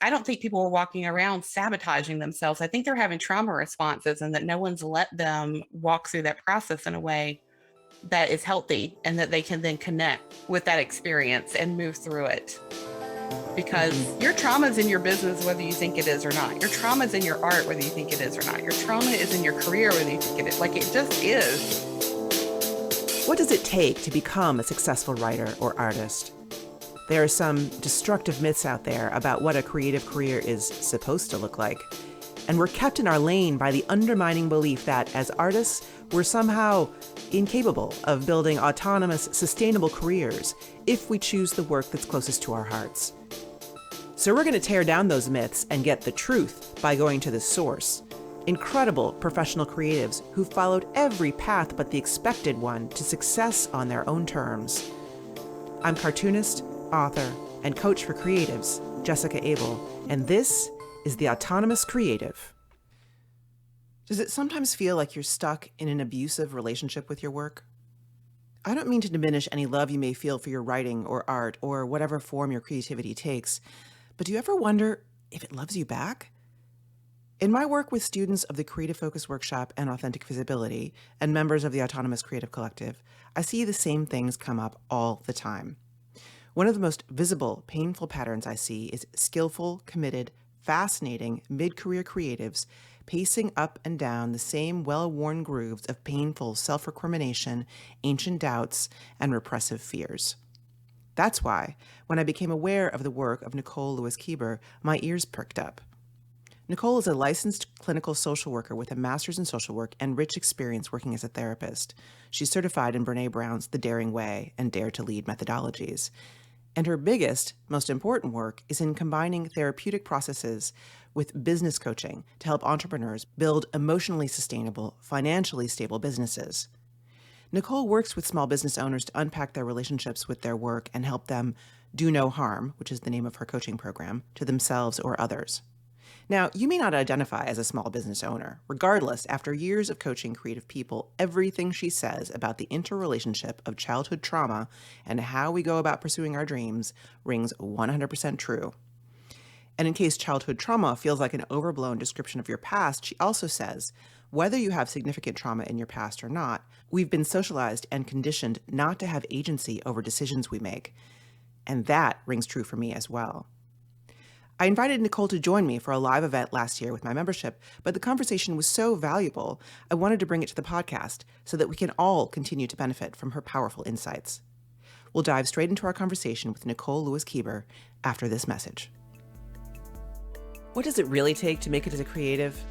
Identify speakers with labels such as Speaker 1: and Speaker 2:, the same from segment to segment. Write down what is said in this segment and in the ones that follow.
Speaker 1: I don't think people are walking around sabotaging themselves. I think they're having trauma responses and that no one's let them walk through that process in a way that is healthy and that they can then connect with that experience and move through it. Because
Speaker 2: Mhm.
Speaker 1: your trauma is in your business, whether you think it is or not. Your trauma is in your art, whether you think it is or not. Your trauma is in your career, whether you think it is. Like it just is.
Speaker 2: What does it take to become a successful writer or artist? There are some destructive myths out there about what a creative career is supposed to look like. And we're kept in our lane by the undermining belief that as artists, we're somehow incapable of building autonomous, sustainable careers if we choose the work that's closest to our hearts. So we're going to tear down those myths and get the truth by going to the source. Incredible professional creatives who followed every path but the expected one to success on their own terms. I'm cartoonist, author, and coach for creatives, Jessica Abel, and this is The Autonomous Creative. Does it sometimes feel like you're stuck in an abusive relationship with your work? I don't mean to diminish any love you may feel for your writing or art or whatever form your creativity takes, but do you ever wonder if it loves you back? In my work with students of the Creative Focus Workshop and Authentic Visibility and members of the Autonomous Creative Collective, I see the same things come up all the time. One of the most visible, painful patterns I see is skillful, committed, fascinating mid-career creatives pacing up and down the same well-worn grooves of painful self-recrimination, ancient doubts, and repressive fears. That's why, when I became aware of the work of Nicole Lewis-Keeber, my ears perked up. Nicole is a licensed clinical social worker with a master's in social work and rich experience working as a therapist. She's certified in Brené Brown's The Daring Way and Dare to Lead methodologies. And her biggest, most important work is in combining therapeutic processes with business coaching to help entrepreneurs build emotionally sustainable, financially stable businesses. Nicole works with small business owners to unpack their relationships with their work and help them do no harm, which is the name of her coaching program, to themselves or others. Now, you may not identify as a small business owner. Regardless, after years of coaching creative people, everything she says about the interrelationship of childhood trauma and how we go about pursuing our dreams rings 100% true. And in case childhood trauma feels like an overblown description of your past, she also says, whether you have significant trauma in your past or not, we've been socialized and conditioned not to have agency over decisions we make. And that rings true for me as well. I invited Nicole to join me for a live event last year with my membership, but the conversation was so valuable, I wanted to bring it to the podcast so that we can all continue to benefit from her powerful insights. We'll dive straight into our conversation with Nicole Lewis-Keeber after this message. What does it really take to make it as a creative?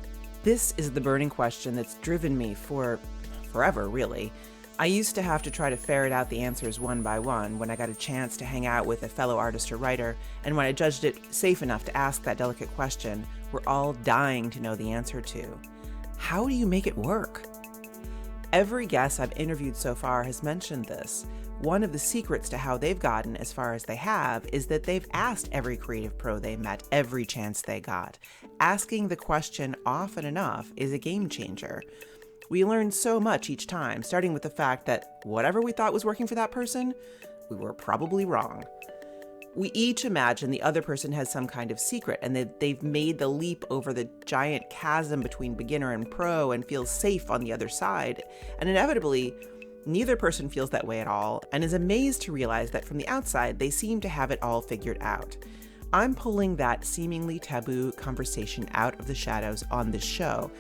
Speaker 2: This is the burning question that's driven me for forever, really. I used to have to try to ferret out the answers one by one when I got a chance to hang out with a fellow artist or writer, and when I judged it safe enough to ask that delicate question we're all dying to know the answer to. How do you make it work? Every guest I've interviewed so far has mentioned this. One of the secrets to how they've gotten as far as they have is that they've asked every creative pro they met every chance they got. Asking the question often enough is a game changer. We learn so much each time, starting with the fact that whatever we thought was working for that person, we were probably wrong. We each imagine the other person has some kind of secret and that they've made the leap over the giant chasm between beginner and pro and feels safe on the other side. And inevitably, neither person feels that way at all and is amazed to realize that from the outside, they seem to have it all figured out. I'm pulling that seemingly taboo conversation out of the shadows on this show.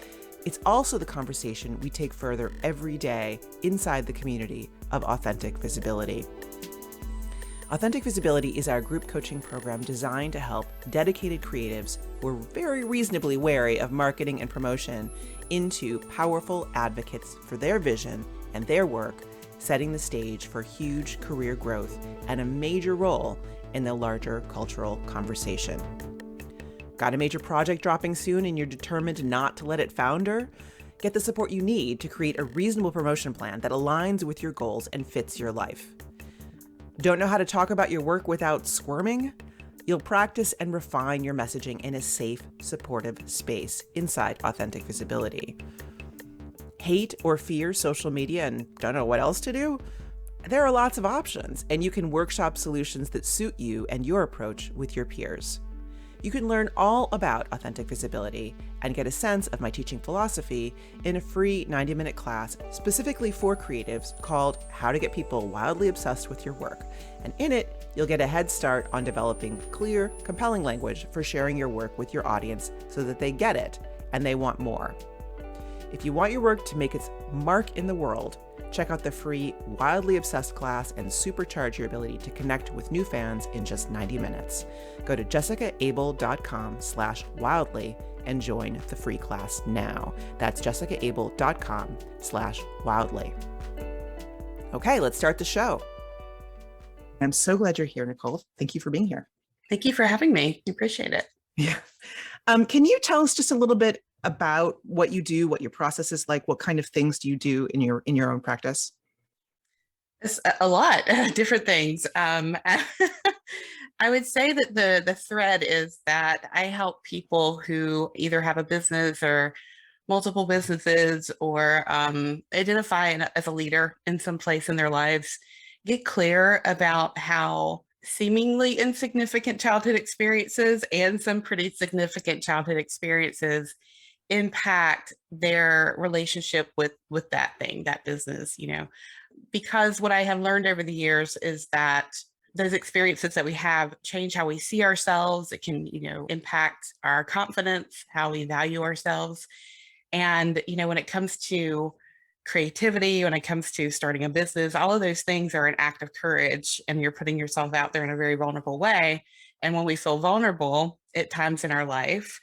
Speaker 2: It's also the conversation we take further every day inside the community of Authentic Visibility. Authentic Visibility is our group coaching program designed to help dedicated creatives who are very reasonably wary of marketing and promotion into powerful advocates for their vision and their work, setting the stage for huge career growth and a major role in the larger cultural conversation. Got a major project dropping soon and you're determined not to let it founder? Get the support you need to create a reasonable promotion plan that aligns with your goals and fits your life. Don't know how to talk about your work without squirming? You'll practice and refine your messaging in a safe, supportive space inside Authentic Visibility. Hate or fear social media and don't know what else to do? There are lots of options, and you can workshop solutions that suit you and your approach with your peers. You can learn all about authentic visibility and get a sense of my teaching philosophy in a free 90-minute class specifically for creatives called How to Get People Wildly Obsessed with Your Work. And in it, you'll get a head start on developing clear, compelling language for sharing your work with your audience so that they get it and they want more. If you want your work to make its mark in the world, check out the free Wildly Obsessed class and supercharge your ability to connect with new fans in just 90 minutes. Go to jessicaable.com/wildly and join the free class now. That's jessicaable.com/wildly. Okay, let's start the show. I'm so glad you're here, Nicole. Thank you for being here.
Speaker 1: Thank you for having me. I appreciate it.
Speaker 2: Yeah. Can you tell us just a little bit about what you do, what your process is like? What kind of things do you do in your own practice?
Speaker 1: It's a lot of different things. I would say that the thread is that I help people who either have a business or multiple businesses or identify as a leader in some place in their lives, get clear about how seemingly insignificant childhood experiences and some pretty significant childhood experiences impact their relationship with that thing, that business, because what I have learned over the years is that those experiences that we have change how we see ourselves. It can, impact our confidence, how we value ourselves. And, when it comes to creativity, when it comes to starting a business, all of those things are an act of courage, and you're putting yourself out there in a very vulnerable way. And when we feel vulnerable at times in our life,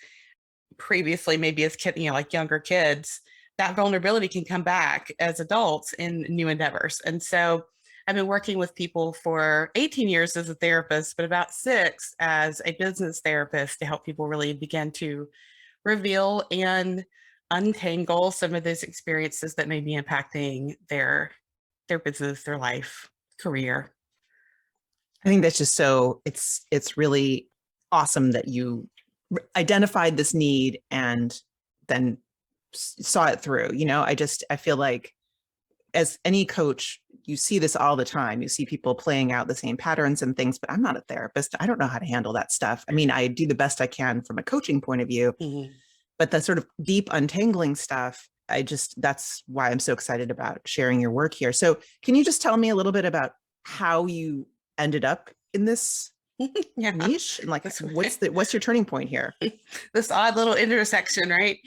Speaker 1: previously maybe as like younger kids, that vulnerability can come back as adults in new endeavors. And so I've been working with people for 18 years as a therapist, but about 6 as a business therapist to help people really begin to reveal and untangle some of those experiences that may be impacting their business, their life, career.
Speaker 2: I think that's just it's really awesome that you identified this need and then saw it through. I feel like as any coach, you see this all the time. You see people playing out the same patterns and things, but I'm not a therapist. I don't know how to handle that stuff. I mean, I do the best I can from a coaching point of view, but the sort of deep untangling stuff, that's why I'm so excited about sharing your work here. So can you just tell me a little bit about how you ended up in this niche, and what's your turning point here?
Speaker 1: This odd little intersection, right?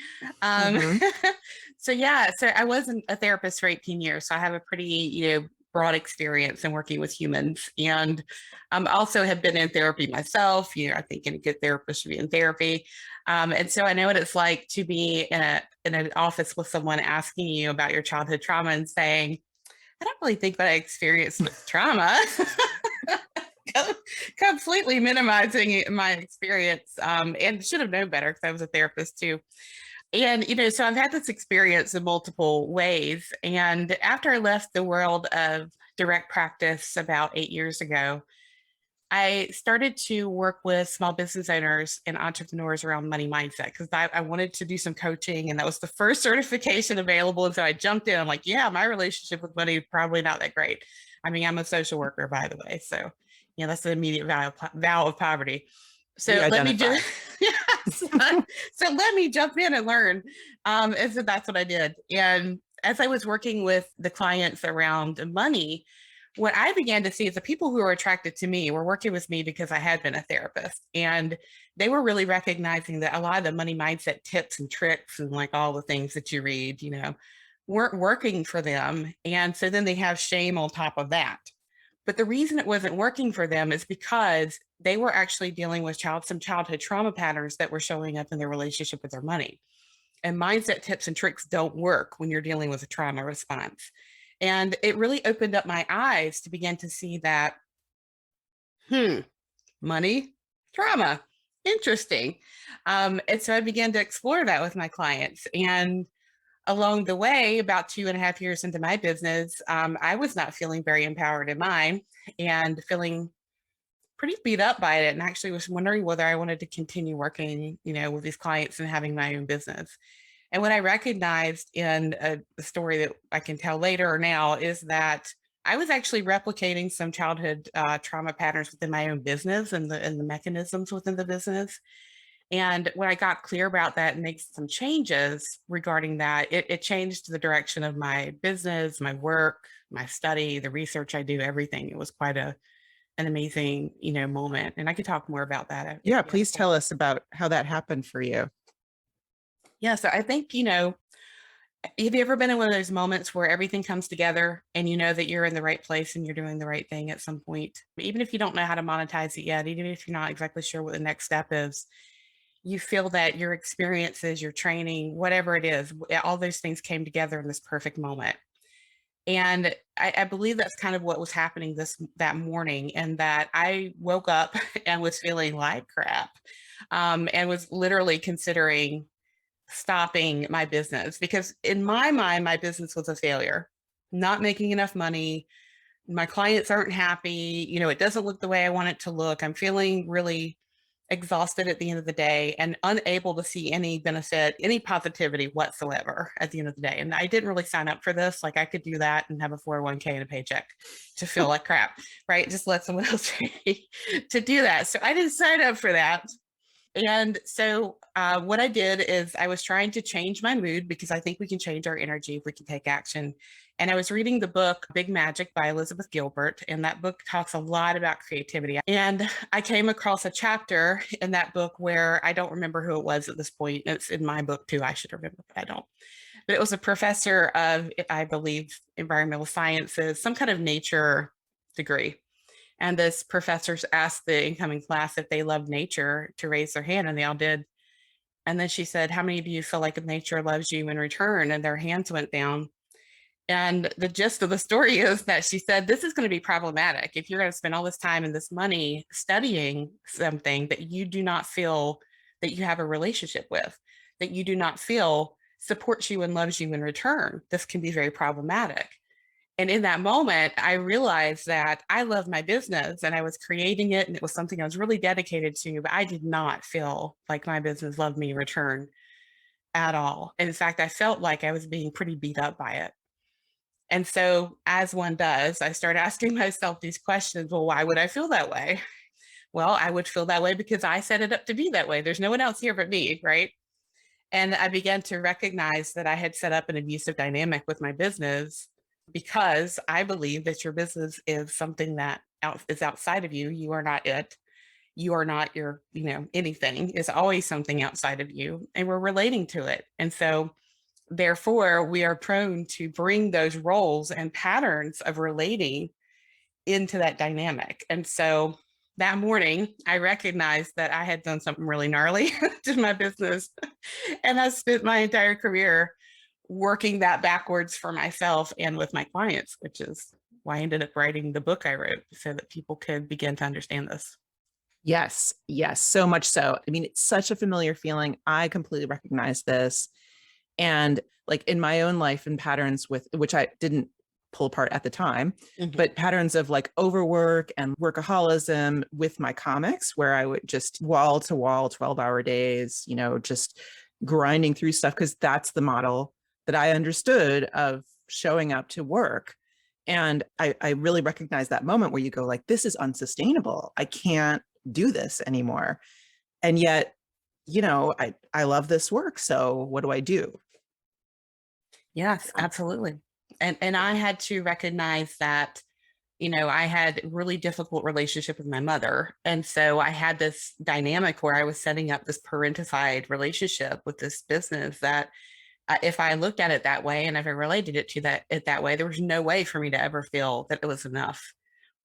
Speaker 1: So I wasn't a therapist for 18 years, so I have a pretty broad experience in working with humans, and also have been in therapy myself. I think a good therapist should be in therapy, and so I know what it's like to be in an office with someone asking you about your childhood trauma and saying, "I don't really think that I experienced trauma." Completely minimizing my experience, and should have known better because I was a therapist too. And, so I've had this experience in multiple ways. And after I left the world of direct practice about 8 years ago, I started to work with small business owners and entrepreneurs around money mindset because I wanted to do some coaching, and that was the first certification available. And so I jumped in. I'm like, yeah, my relationship with money probably not that great. I mean, I'm a social worker, by the way. So, that's the immediate vow of poverty. So let me just, so let me jump in and learn. And so that's what I did. And as I was working with the clients around money, what I began to see is the people who were attracted to me were working with me because I had been a therapist, and they were really recognizing that a lot of the money mindset tips and tricks and like all the things that you read, weren't working for them. And so then they have shame on top of that. But the reason it wasn't working for them is because they were actually dealing with some childhood trauma patterns that were showing up in their relationship with their money. And mindset tips and tricks don't work when you're dealing with a trauma response. And it really opened up my eyes to begin to see that, money, trauma, interesting. And so I began to explore that with my clients. And along the way, about 2.5 years into my business, I was not feeling very empowered in mine and feeling pretty beat up by it, and actually was wondering whether I wanted to continue working, with these clients and having my own business. And what I recognized in a story that I can tell later or now is that I was actually replicating some childhood trauma patterns within my own business and the mechanisms within the business. And when I got clear about that and made some changes regarding that, it changed the direction of my business, my work, my study, the research I do, everything. It was quite an amazing, moment. And I could talk more about that if
Speaker 2: Yeah,
Speaker 1: you have
Speaker 2: please tell us about how that happened for you.
Speaker 1: Yeah, so I think, have you ever been in one of those moments where everything comes together and you know that you're in the right place and you're doing the right thing at some point? Even if you don't know how to monetize it yet, even if you're not exactly sure what the next step is, you feel that your experiences, your training, whatever it is, all those things came together in this perfect moment. And I believe that's kind of what was happening that morning, and that I woke up and was feeling like crap, and was literally considering stopping my business because in my mind, my business was a failure, not making enough money. My clients aren't happy. It doesn't look the way I want it to look. I'm feeling really exhausted at the end of the day and unable to see any benefit, any positivity whatsoever at the end of the day. And I didn't really sign up for this. Like I could do that and have a 401k and a paycheck to feel like crap, right? Just let someone else to do that. So I didn't sign up for that. And so, what I did is I was trying to change my mood because I think we can change our energy if we can take action. And I was reading the book Big Magic by Elizabeth Gilbert, and that book talks a lot about creativity. And I came across a chapter in that book where I don't remember who it was at this point. It's in my book too. I should remember, but I don't. But it was a professor of, I believe, environmental sciences, some kind of nature degree. And this professors asked the incoming class if they loved nature to raise their hand, and they all did. And then she said, "How many of you feel like nature loves you in return?" And their hands went down. And the gist of the story is that she said, "This is going to be problematic if you're going to spend all this time and this money studying something that you do not feel that you have a relationship with, that you do not feel supports you and loves you in return. This can be very problematic." And in that moment, I realized that I love my business and I was creating it and it was something I was really dedicated to, but I did not feel like my business loved me in return at all. In fact, I felt like I was being pretty beat up by it. And so, as one does, I started asking myself these questions. Well, why would I feel that way? Well, I would feel that way because I set it up to be that way. There's no one else here but me, right? And I began to recognize that I had set up an abusive dynamic with my business because I believe that your business is something that is outside of you. You are not it. You are not your, anything. Is always something outside of you, and we're relating to it. And so, therefore, we are prone to bring those roles and patterns of relating into that dynamic. And so, that morning, I recognized that I had done something really gnarly to my business. And I spent my entire career working that backwards for myself and with my clients, which is why I ended up writing the book I wrote so that people could begin to understand this.
Speaker 2: Yes, yes, so much so. I mean, it's such a familiar feeling. I completely recognize this. And like in my own life and patterns with which I didn't pull apart at the time, but patterns of like overwork and workaholism with my comics, where I would just wall to wall, 12-hour days, just grinding through stuff, because that's the model that I understood of showing up to work. And I really recognize that moment where you go like, this is unsustainable. I can't do this anymore. And yet, I love this work. So what do I do?
Speaker 1: Yes, absolutely. And I had to recognize that, I had really difficult relationship with my mother. And so I had this dynamic where I was setting up this parentified relationship with this business that if I looked at it that way and if I related it to that way, there was no way for me to ever feel that it was enough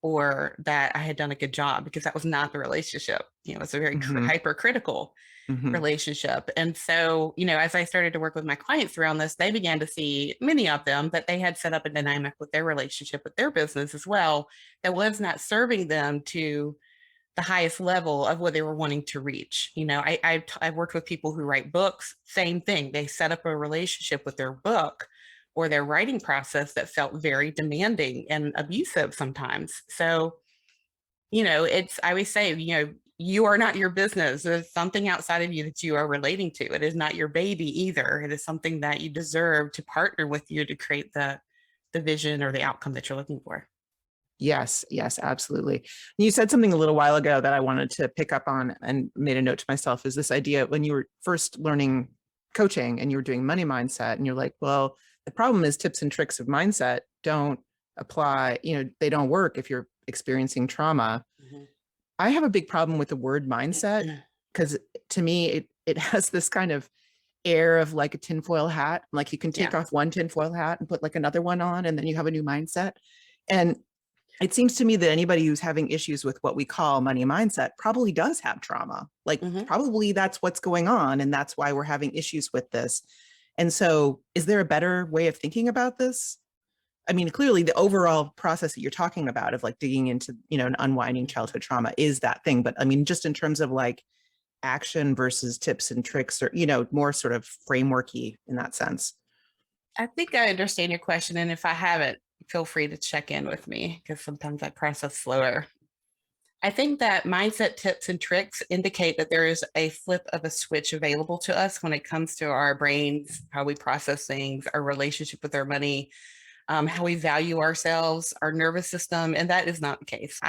Speaker 1: or that I had done a good job, because that was not the relationship. It's a very hypercritical relationship. And so, as I started to work with my clients around this, they began to see, many of them, that they had set up a dynamic with their relationship with their business as well that was not serving them to the highest level of what they were wanting to reach. I've worked with people who write books, same thing. They set up a relationship with their book or their writing process that felt very demanding and abusive sometimes. So, I always say, you are not your business. There's something outside of you that you are relating to. It is not your baby either. It is something that you deserve to partner with you to create the vision or the outcome that you're looking for.
Speaker 2: Yes, yes, absolutely. You said something a little while ago that I wanted to pick up on and made a note to myself is this idea when you were first learning coaching and you were doing money mindset and you're like, well, the problem is tips and tricks of mindset don't apply, they don't work if you're experiencing trauma.
Speaker 1: Mhm.
Speaker 2: I have a big problem with the word mindset because to me, it has this kind of air of like a tinfoil hat. Like you can take
Speaker 1: Yeah.
Speaker 2: off one tinfoil hat and put like another one on, and then you have a new mindset. And it seems to me that anybody who's having issues with what we call money mindset probably does have trauma. Like
Speaker 1: Hmm.
Speaker 2: probably that's what's going on. And that's why we're having issues with this. And so is there a better way of thinking about this? I mean, clearly the overall process that you're talking about of like digging into, and unwinding childhood trauma is that thing. But I mean, just in terms of like action versus tips and tricks or, more sort of frameworky in that sense.
Speaker 1: I think I understand your question. And if I haven't, feel free to check in with me because sometimes I process slower. I think that mindset tips and tricks indicate that there is a flip of a switch available to us when it comes to our brains, how we process things, our relationship with our money, how we value ourselves, our nervous system, and that is not the case.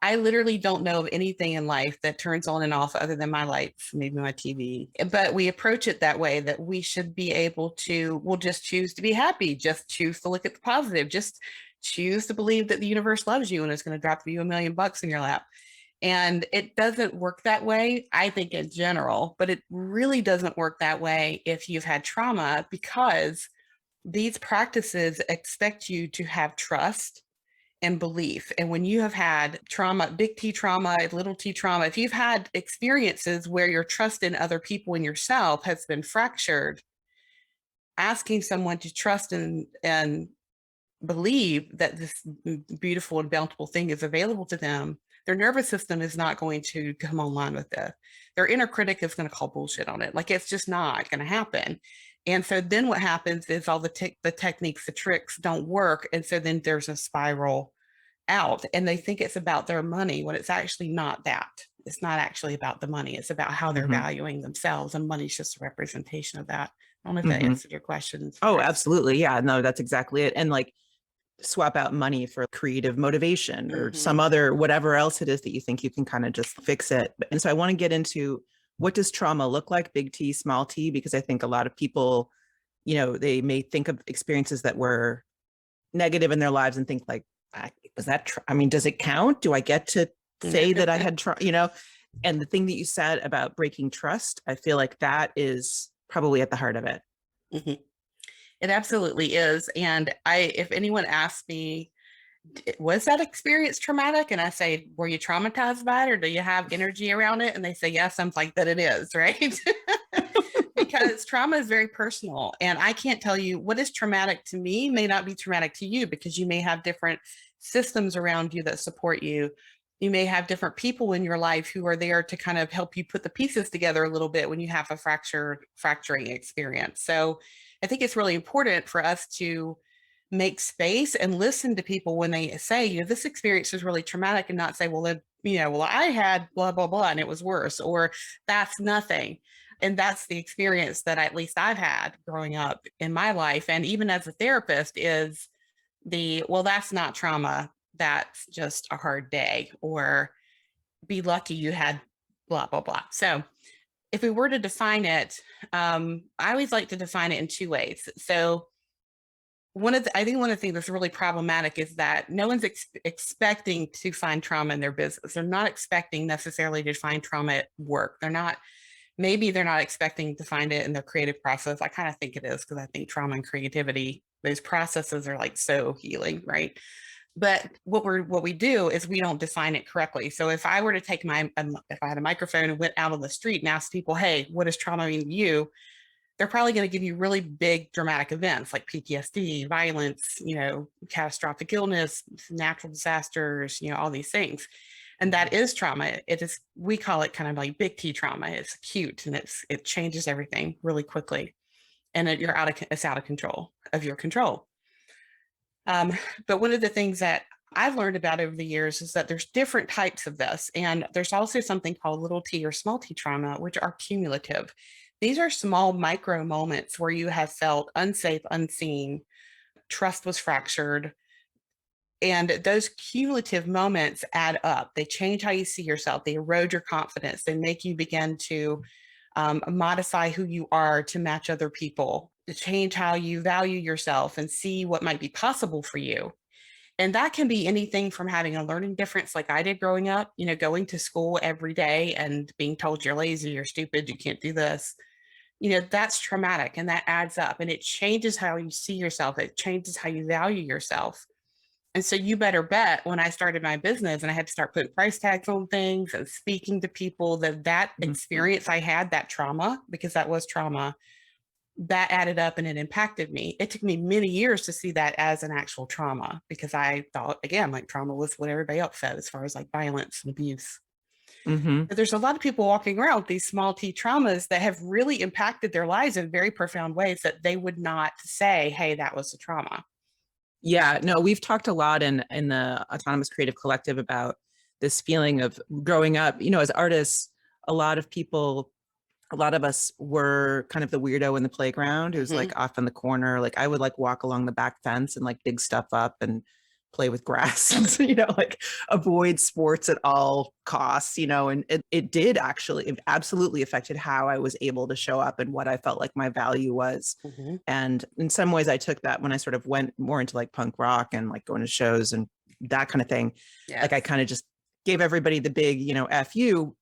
Speaker 1: I literally don't know of anything in life that turns on and off other than my lights, maybe my TV. But we approach it that way that we should be able to, we'll just choose to be happy, just choose to look at the positive, just choose to believe that the universe loves you and is going to drop you $1,000,000 in your lap. And it doesn't work that way, I think, in general, but it really doesn't work that way if you've had trauma because these practices expect you to have trust and belief. And when you have had trauma, big T trauma, little t trauma, if you've had experiences where your trust in other people and yourself has been fractured, asking someone to trust and believe that this beautiful and bountiful thing is available to them, their nervous system is not going to come online with this. Their inner critic is going to call bullshit on it. Like it's just not going to happen. And so then what happens is all the techniques, the tricks don't work. And so then there's a spiral out and they think it's about their money when it's actually not that. It's not actually about the money. It's about how they're
Speaker 2: Mm-hmm.
Speaker 1: valuing themselves. And money's just a representation of that. I don't know if that
Speaker 2: Mm-hmm.
Speaker 1: answered your question.
Speaker 2: Oh, absolutely. Yeah, no, that's exactly it. And like swap out money for creative motivation or some other whatever else it is that you think you can kind of just fix it. And so I want to get into what does trauma look like, big T, small t, because I think a lot of people, they may think of experiences that were negative in their lives and think like, was that, I mean, does it count? Do I get to say that I had, and the thing that you said about breaking trust, I feel like that is probably at the heart of it.
Speaker 1: Mm-hmm. It absolutely is. And if anyone asks me, was that experience traumatic? And I say, were you traumatized by it or do you have energy around it? And they say, yes, I'm like, that it is, right? Because trauma is very personal. And I can't tell you what is traumatic to me may not be traumatic to you because you may have different systems around you that support you. You may have different people in your life who are there to kind of help you put the pieces together a little bit when you have a fracturing experience. So I think it's really important for us to make space and listen to people when they say, this experience is really traumatic and not say, well, I had blah, blah, blah, and it was worse, or that's nothing. And that's the experience that at least I've had growing up in my life. And even as a therapist is well, that's not trauma. That's just a hard day, or be lucky you had blah, blah, blah. So if we were to define it, I always like to define it in two ways. So I think one of the things that's really problematic is that no one's expecting to find trauma in their business. They're not expecting necessarily to find trauma at work. Maybe they're not expecting to find it in their creative process. I kind of think it is because I think trauma and creativity, those processes are like so healing, right? But what we do is we don't define it correctly. So if I were to take if I had a microphone and went out on the street and asked people, hey, what does trauma mean to you? They're probably going to give you really big dramatic events like PTSD, violence, catastrophic illness, natural disasters, all these things. And that is trauma. We call it kind of like big T trauma. It's acute and it changes everything really quickly. And it's out of control of your control. But one of the things that I've learned about over the years is that there's different types of this. And there's also something called little t or small t trauma, which are cumulative. These are small micro moments where you have felt unsafe, unseen, trust was fractured, And those cumulative moments add up. They change how you see yourself. They erode your confidence. They make you begin to modify who you are to match other people, to change how you value yourself and see what might be possible for you. And that can be anything from having a learning difference like I did growing up, going to school every day and being told you're lazy, you're stupid, you can't do this. That's traumatic and that adds up and it changes how you see yourself. It changes how you value yourself. And so you better bet when I started my business and I had to start putting price tags on things and speaking to people that
Speaker 2: Mhm.
Speaker 1: experience I had, that trauma, because that was trauma, that added up and it impacted me. It took me many years to see that as an actual trauma because I thought, again, like trauma was what everybody else said as far as like violence and abuse.
Speaker 2: Mhm.
Speaker 1: But there's a lot of people walking around with these small t traumas that have really impacted their lives in very profound ways that they would not say, hey, that was a trauma.
Speaker 2: Yeah, no, we've talked a lot in the Autonomous Creative Collective about this feeling of growing up, as artists, a lot of people, a lot of us were kind of the weirdo in the playground who's
Speaker 1: Hmm.
Speaker 2: like off in the corner. Like I would like walk along the back fence and like dig stuff up and play with grass and like avoid sports at all costs, and it did actually, it absolutely affected how I was able to show up and what I felt like my value was.
Speaker 1: Hmm.
Speaker 2: And in some ways I took that when I sort of went more into like punk rock and like going to shows and that kind of thing. Like I
Speaker 1: Yes.
Speaker 2: kind of just gave everybody the big, F you,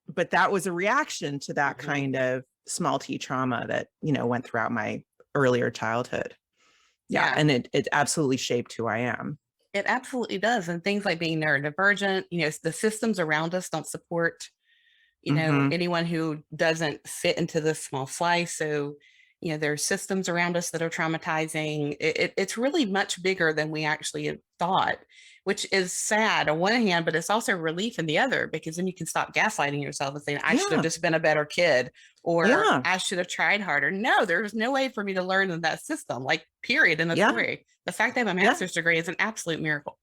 Speaker 2: but that was a reaction to that
Speaker 1: Hmm.
Speaker 2: kind of small t trauma that went throughout my earlier childhood. Yeah,
Speaker 1: Yeah.
Speaker 2: and it absolutely shaped who I am.
Speaker 1: It absolutely does. And things like being neurodivergent, the systems around us don't support,
Speaker 2: Mm-hmm.
Speaker 1: anyone who doesn't fit into this small slice. So, there's systems around us that are traumatizing. It's really much bigger than we actually had thought, which is sad on one hand, but it's also relief in the other because then you can stop gaslighting yourself and saying, I should have
Speaker 2: Yeah,
Speaker 1: just been a better kid or
Speaker 2: yeah,
Speaker 1: I should have tried harder. No, there's no way for me to learn in that system, like, period, in the
Speaker 2: yeah,
Speaker 1: story. The fact that I have a
Speaker 2: yeah.
Speaker 1: master's degree is an absolute miracle.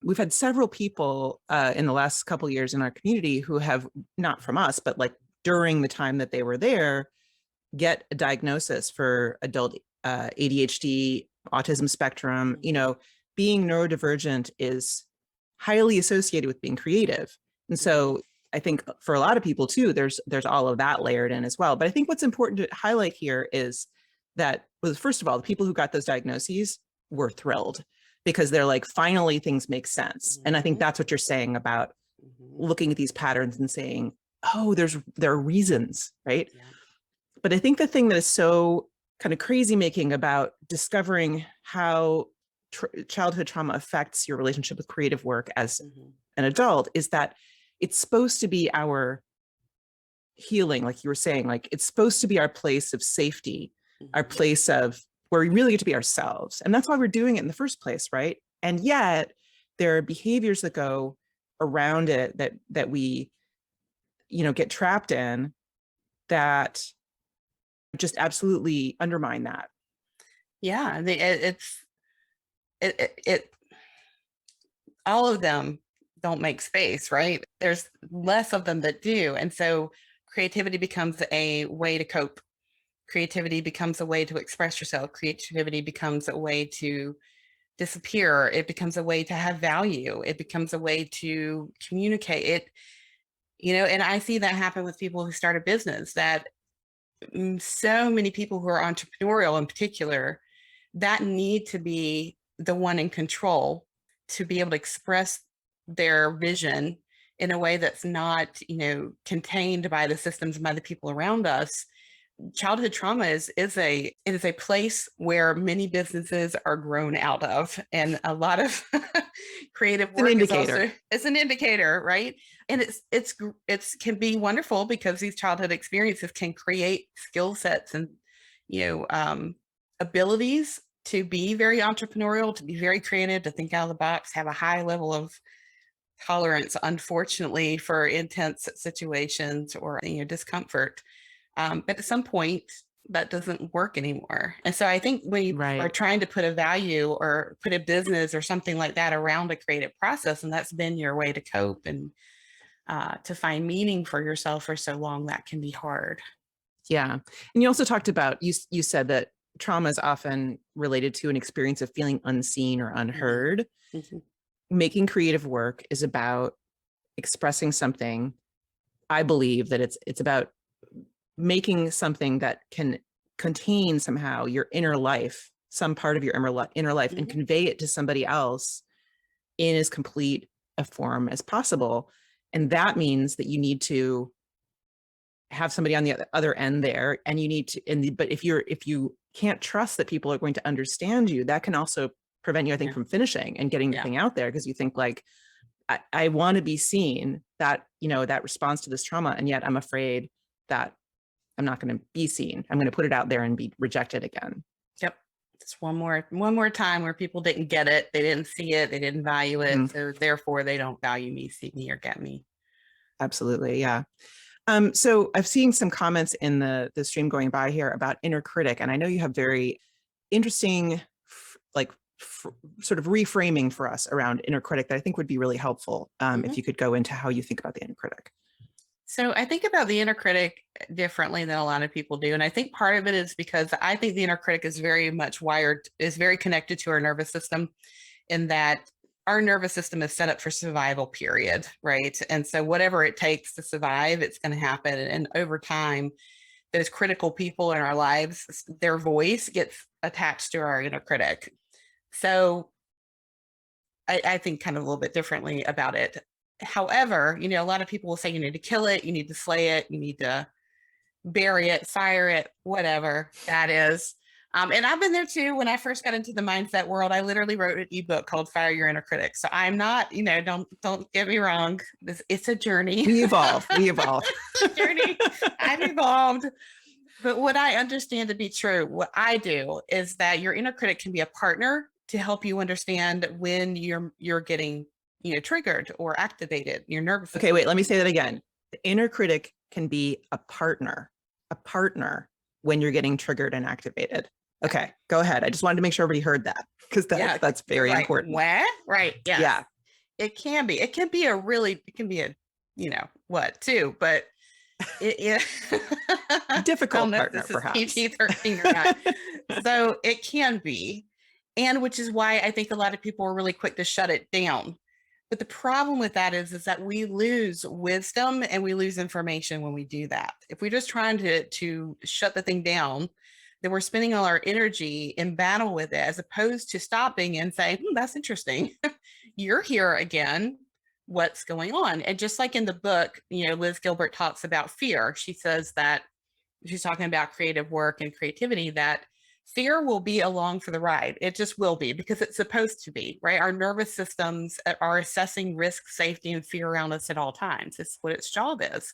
Speaker 2: We've had several people in the last couple of years in our community who have, not from us, but like during the time that they were there, get a diagnosis for adult ADHD, autism spectrum.
Speaker 1: Mhm.
Speaker 2: Being neurodivergent is highly associated with being creative. And
Speaker 1: Mhm.
Speaker 2: so I think for a lot of people too, there's all of that layered in as well. But I think what's important to highlight here is that, well, first of all, the people who got those diagnoses were thrilled because they're like, finally things make sense. And I think
Speaker 1: Mhm.
Speaker 2: that's what you're saying about
Speaker 1: Mhm.
Speaker 2: looking at these patterns and saying, oh, there are reasons, right?
Speaker 1: Yeah.
Speaker 2: But I think the thing that is so kind of crazy making about discovering how childhood trauma affects your relationship with creative work as
Speaker 1: Mhm.
Speaker 2: an adult is that it's supposed to be our healing, like you were saying, like it's supposed to be our place of safety, our
Speaker 1: Mhm.
Speaker 2: place of where we really get to be ourselves. And that's why we're doing it in the first place, right? And yet there are behaviors that go around it that we, get trapped in that just absolutely undermine that.
Speaker 1: Yeah, it all of them don't make space, right? There's less of them that do. And so creativity becomes a way to cope. Creativity becomes a way to express yourself. Creativity becomes a way to disappear. It becomes a way to have value. It becomes a way to communicate it, and I see that happen with people who start a business that so many people who are entrepreneurial in particular that need to be the one in control to be able to express their vision in a way that's not, contained by the systems and by the people around us. Childhood trauma is a place where many businesses are grown out of, and a lot of creative
Speaker 2: It's an
Speaker 1: work is
Speaker 2: indicator.
Speaker 1: also it's an indicator, right? And it's can be wonderful because these childhood experiences can create skill sets and, you know um, abilities to be very entrepreneurial, to be very creative, to think out of the box, have a high level of tolerance, unfortunately, for intense situations or, discomfort. But at some point, that doesn't work anymore. And so I think when you are
Speaker 2: Right.
Speaker 1: trying to put a value or put a business or something like that around a creative process, and that's been your way to cope and to find meaning for yourself for so long, that can be hard.
Speaker 2: Yeah. And you also talked about, you said that trauma is often related to an experience of feeling unseen or
Speaker 1: Mhm.
Speaker 2: unheard.
Speaker 1: Mhm.
Speaker 2: Making creative work is about expressing something. I believe that it's about making something that can contain somehow your inner life, some part of your inner life, and
Speaker 1: Mhm.
Speaker 2: convey it to somebody else in as complete a form as possible. And that means that you need to have somebody on the other end there, and you need to, but if you can't trust that people are going to understand you, that can also prevent you, I think,
Speaker 1: Yeah.
Speaker 2: from finishing and getting the
Speaker 1: Yeah.
Speaker 2: thing out there, because you think like, I want to be seen, that, that response to this trauma, and yet I'm afraid that I'm not going to be seen. I'm going to put it out there and be rejected again.
Speaker 1: Yep. Just one more time where people didn't get it, they didn't see it, they didn't value it,
Speaker 2: Mhm.
Speaker 1: so therefore they don't value me, see me, or get me.
Speaker 2: Absolutely, yeah. So I've seen some comments in the stream going by here about inner critic, and I know you have very interesting, like sort of reframing for us around inner critic that I think would be really helpful,
Speaker 1: Mhm.
Speaker 2: if you could go into how you think about the inner critic.
Speaker 1: So I think about the inner critic differently than a lot of people do. And I think part of it is because I think the inner critic is very much is very connected to our nervous system, in that our nervous system is set up for survival, period. Right. And so whatever it takes to survive, it's going to happen. And over time, those critical people in our lives, their voice gets attached to our inner critic. So I think kind of a little bit differently about it. However, a lot of people will say you need to kill it, you need to slay it, you need to bury it, fire it, whatever that is. And I've been there too. When I first got into the mindset world, I literally wrote an ebook called "Fire Your Inner Critic." So I'm not, don't get me wrong. It's a journey.
Speaker 2: We evolve. We evolve.
Speaker 1: It's a journey. I've evolved. But what I understand to be true, what I do is that your inner critic can be a partner to help you understand when you're getting, triggered or activated, your nervous
Speaker 2: Okay,
Speaker 1: system.
Speaker 2: wait, let me say that again. The inner critic can be a partner when you're getting triggered and activated. Okay, go ahead. I just wanted to make sure everybody heard that, because
Speaker 1: Yeah,
Speaker 2: that's
Speaker 1: you're
Speaker 2: very
Speaker 1: like,
Speaker 2: important.
Speaker 1: what? Right? Yes,
Speaker 2: Yeah.
Speaker 1: it can be. It can be a, what too, but I don't
Speaker 2: Difficult
Speaker 1: know if
Speaker 2: partner,
Speaker 1: this is
Speaker 2: perhaps.
Speaker 1: PG-13 or not. So it can be, and which is why I think a lot of people are really quick to shut it down. But the problem with that is that we lose wisdom and we lose information when we do that. If we're just trying to shut the thing down, then we're spending all our energy in battle with it, as opposed to stopping and saying, that's interesting. You're here again. What's going on? And just like in the book, Liz Gilbert talks about fear. She says that she's talking about creative work and creativity, that fear will be along for the ride. It just will be, because it's supposed to be, right? Our nervous systems are assessing risk, safety, and fear around us at all times. It's what its job is.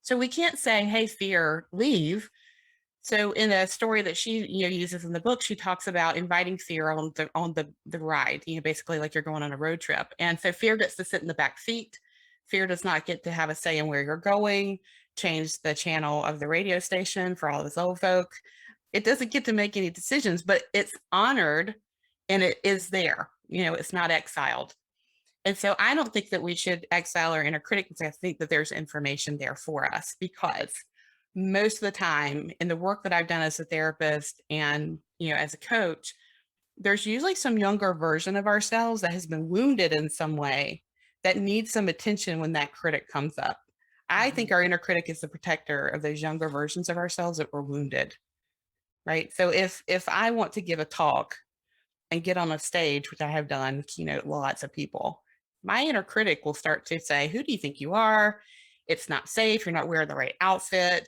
Speaker 1: So we can't say, hey, fear, leave. So in a story that she uses in the book, she talks about inviting fear on the ride, basically like you're going on a road trip. And so fear gets to sit in the back seat. Fear does not get to have a say in where you're going, change the channel of the radio station for all of us old folk. It doesn't get to make any decisions, but it's honored and it is there. It's not exiled. And so I don't think that we should exile our inner critic, because I think that there's information there for us, because most of the time in the work that I've done as a therapist and, as a coach, there's usually some younger version of ourselves that has been wounded in some way that needs some attention when that critic comes up. I think our inner critic is the protector of those younger versions of ourselves that were wounded, right? So if I want to give a talk and get on a stage, which I have done, lots of people, my inner critic will start to say, who do you think you are? It's not safe. You're not wearing the right outfit.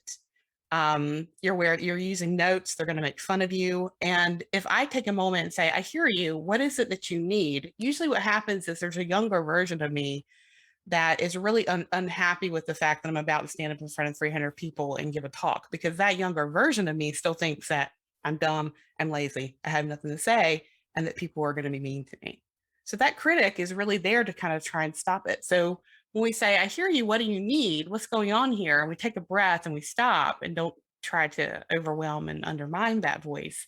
Speaker 1: You're using notes. They're going to make fun of you. And if I take a moment and say, I hear you, what is it that you need? Usually what happens is there's a younger version of me that is really unhappy with the fact that I'm about to stand up in front of 300 people and give a talk, because that younger version of me still thinks that I'm dumb, I'm lazy, I have nothing to say, and that people are going to be mean to me. So that critic is really there to kind of try and stop it. So when we say, I hear you, what do you need? What's going on here? And we take a breath and we stop and don't try to overwhelm and undermine that voice.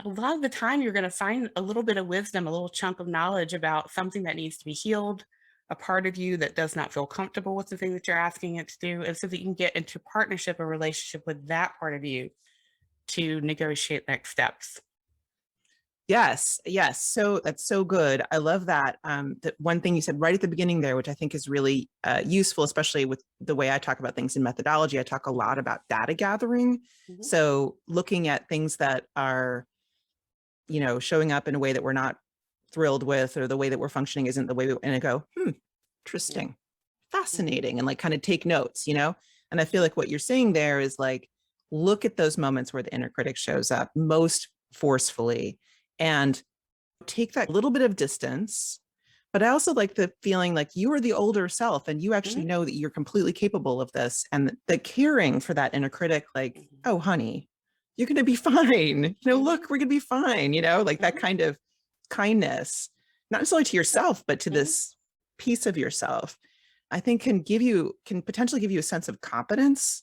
Speaker 1: A lot of the time, you're going to find a little bit of wisdom, a little chunk of knowledge about something that needs to be healed, a part of you that does not feel comfortable with the thing that you're asking it to do. And so that you can get into partnership or relationship with that part of you to negotiate next steps.
Speaker 2: Yes, yes. So that's so good. I love that. That one thing you said right at the beginning there, which I think is really useful, especially with the way I talk about things in methodology. I talk a lot about data gathering.
Speaker 1: Mhm.
Speaker 2: So looking at things that are, showing up in a way that we're not thrilled with, or the way that we're functioning isn't the way we, and I go,
Speaker 1: Yeah.
Speaker 2: interesting,
Speaker 1: Mhm.
Speaker 2: fascinating, and like kind of take notes. And I feel like what you're saying there is like, look at those moments where the inner critic shows up most forcefully and take that little bit of distance. But I also like the feeling like you are the older self and you actually
Speaker 1: Mhm.
Speaker 2: know that you're completely capable of this, and the caring for that inner critic, like,
Speaker 1: Mhm.
Speaker 2: oh, honey, you're going to be fine. Look,
Speaker 1: Mhm.
Speaker 2: we're going to be fine. Like that
Speaker 1: Mhm.
Speaker 2: kind of kindness, not necessarily to yourself, but to
Speaker 1: Mhm.
Speaker 2: this piece of yourself, I think can potentially give you a sense of competence,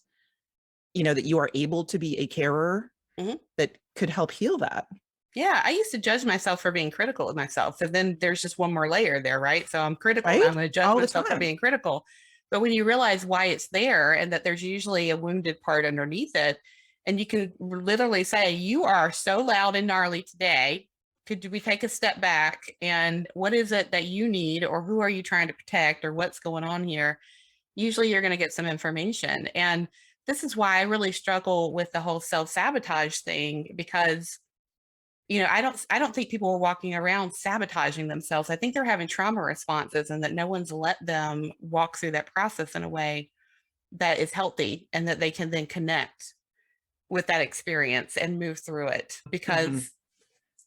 Speaker 2: that you are able to be a carer
Speaker 1: Mhm.
Speaker 2: that could help heal that.
Speaker 1: Yeah, I used to judge myself for being critical of myself. So then there's just one more layer there, right? So I'm critical and I'm
Speaker 2: Right?
Speaker 1: going to judge
Speaker 2: All the
Speaker 1: myself for
Speaker 2: time.
Speaker 1: being critical. But when you realize why it's there and that there's usually a wounded part underneath it, and you can literally say, you are so loud and gnarly today. Could we take a step back? And what is it that you need, or who are you trying to protect, or what's going on here? Usually you're going to get some information. And this is why I really struggle with the whole self-sabotage thing, because I don't think people are walking around sabotaging themselves. I think they're having trauma responses and that no one's let them walk through that process in a way that is healthy and that they can then connect with that experience and move through it.
Speaker 2: Mhm.
Speaker 1: Because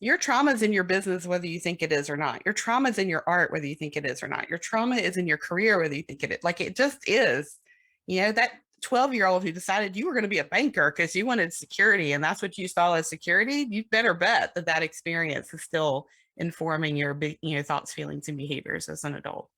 Speaker 1: your trauma is in your business, whether you think it is or not. Your trauma is in your art, whether you think it is or not. Your trauma is in your career, whether you think it is. Like, it just is. That 12-year-old who decided you were going to be a banker because you wanted security and that's what you saw as security, you better bet that that experience is still informing your thoughts, feelings, and behaviors as an adult.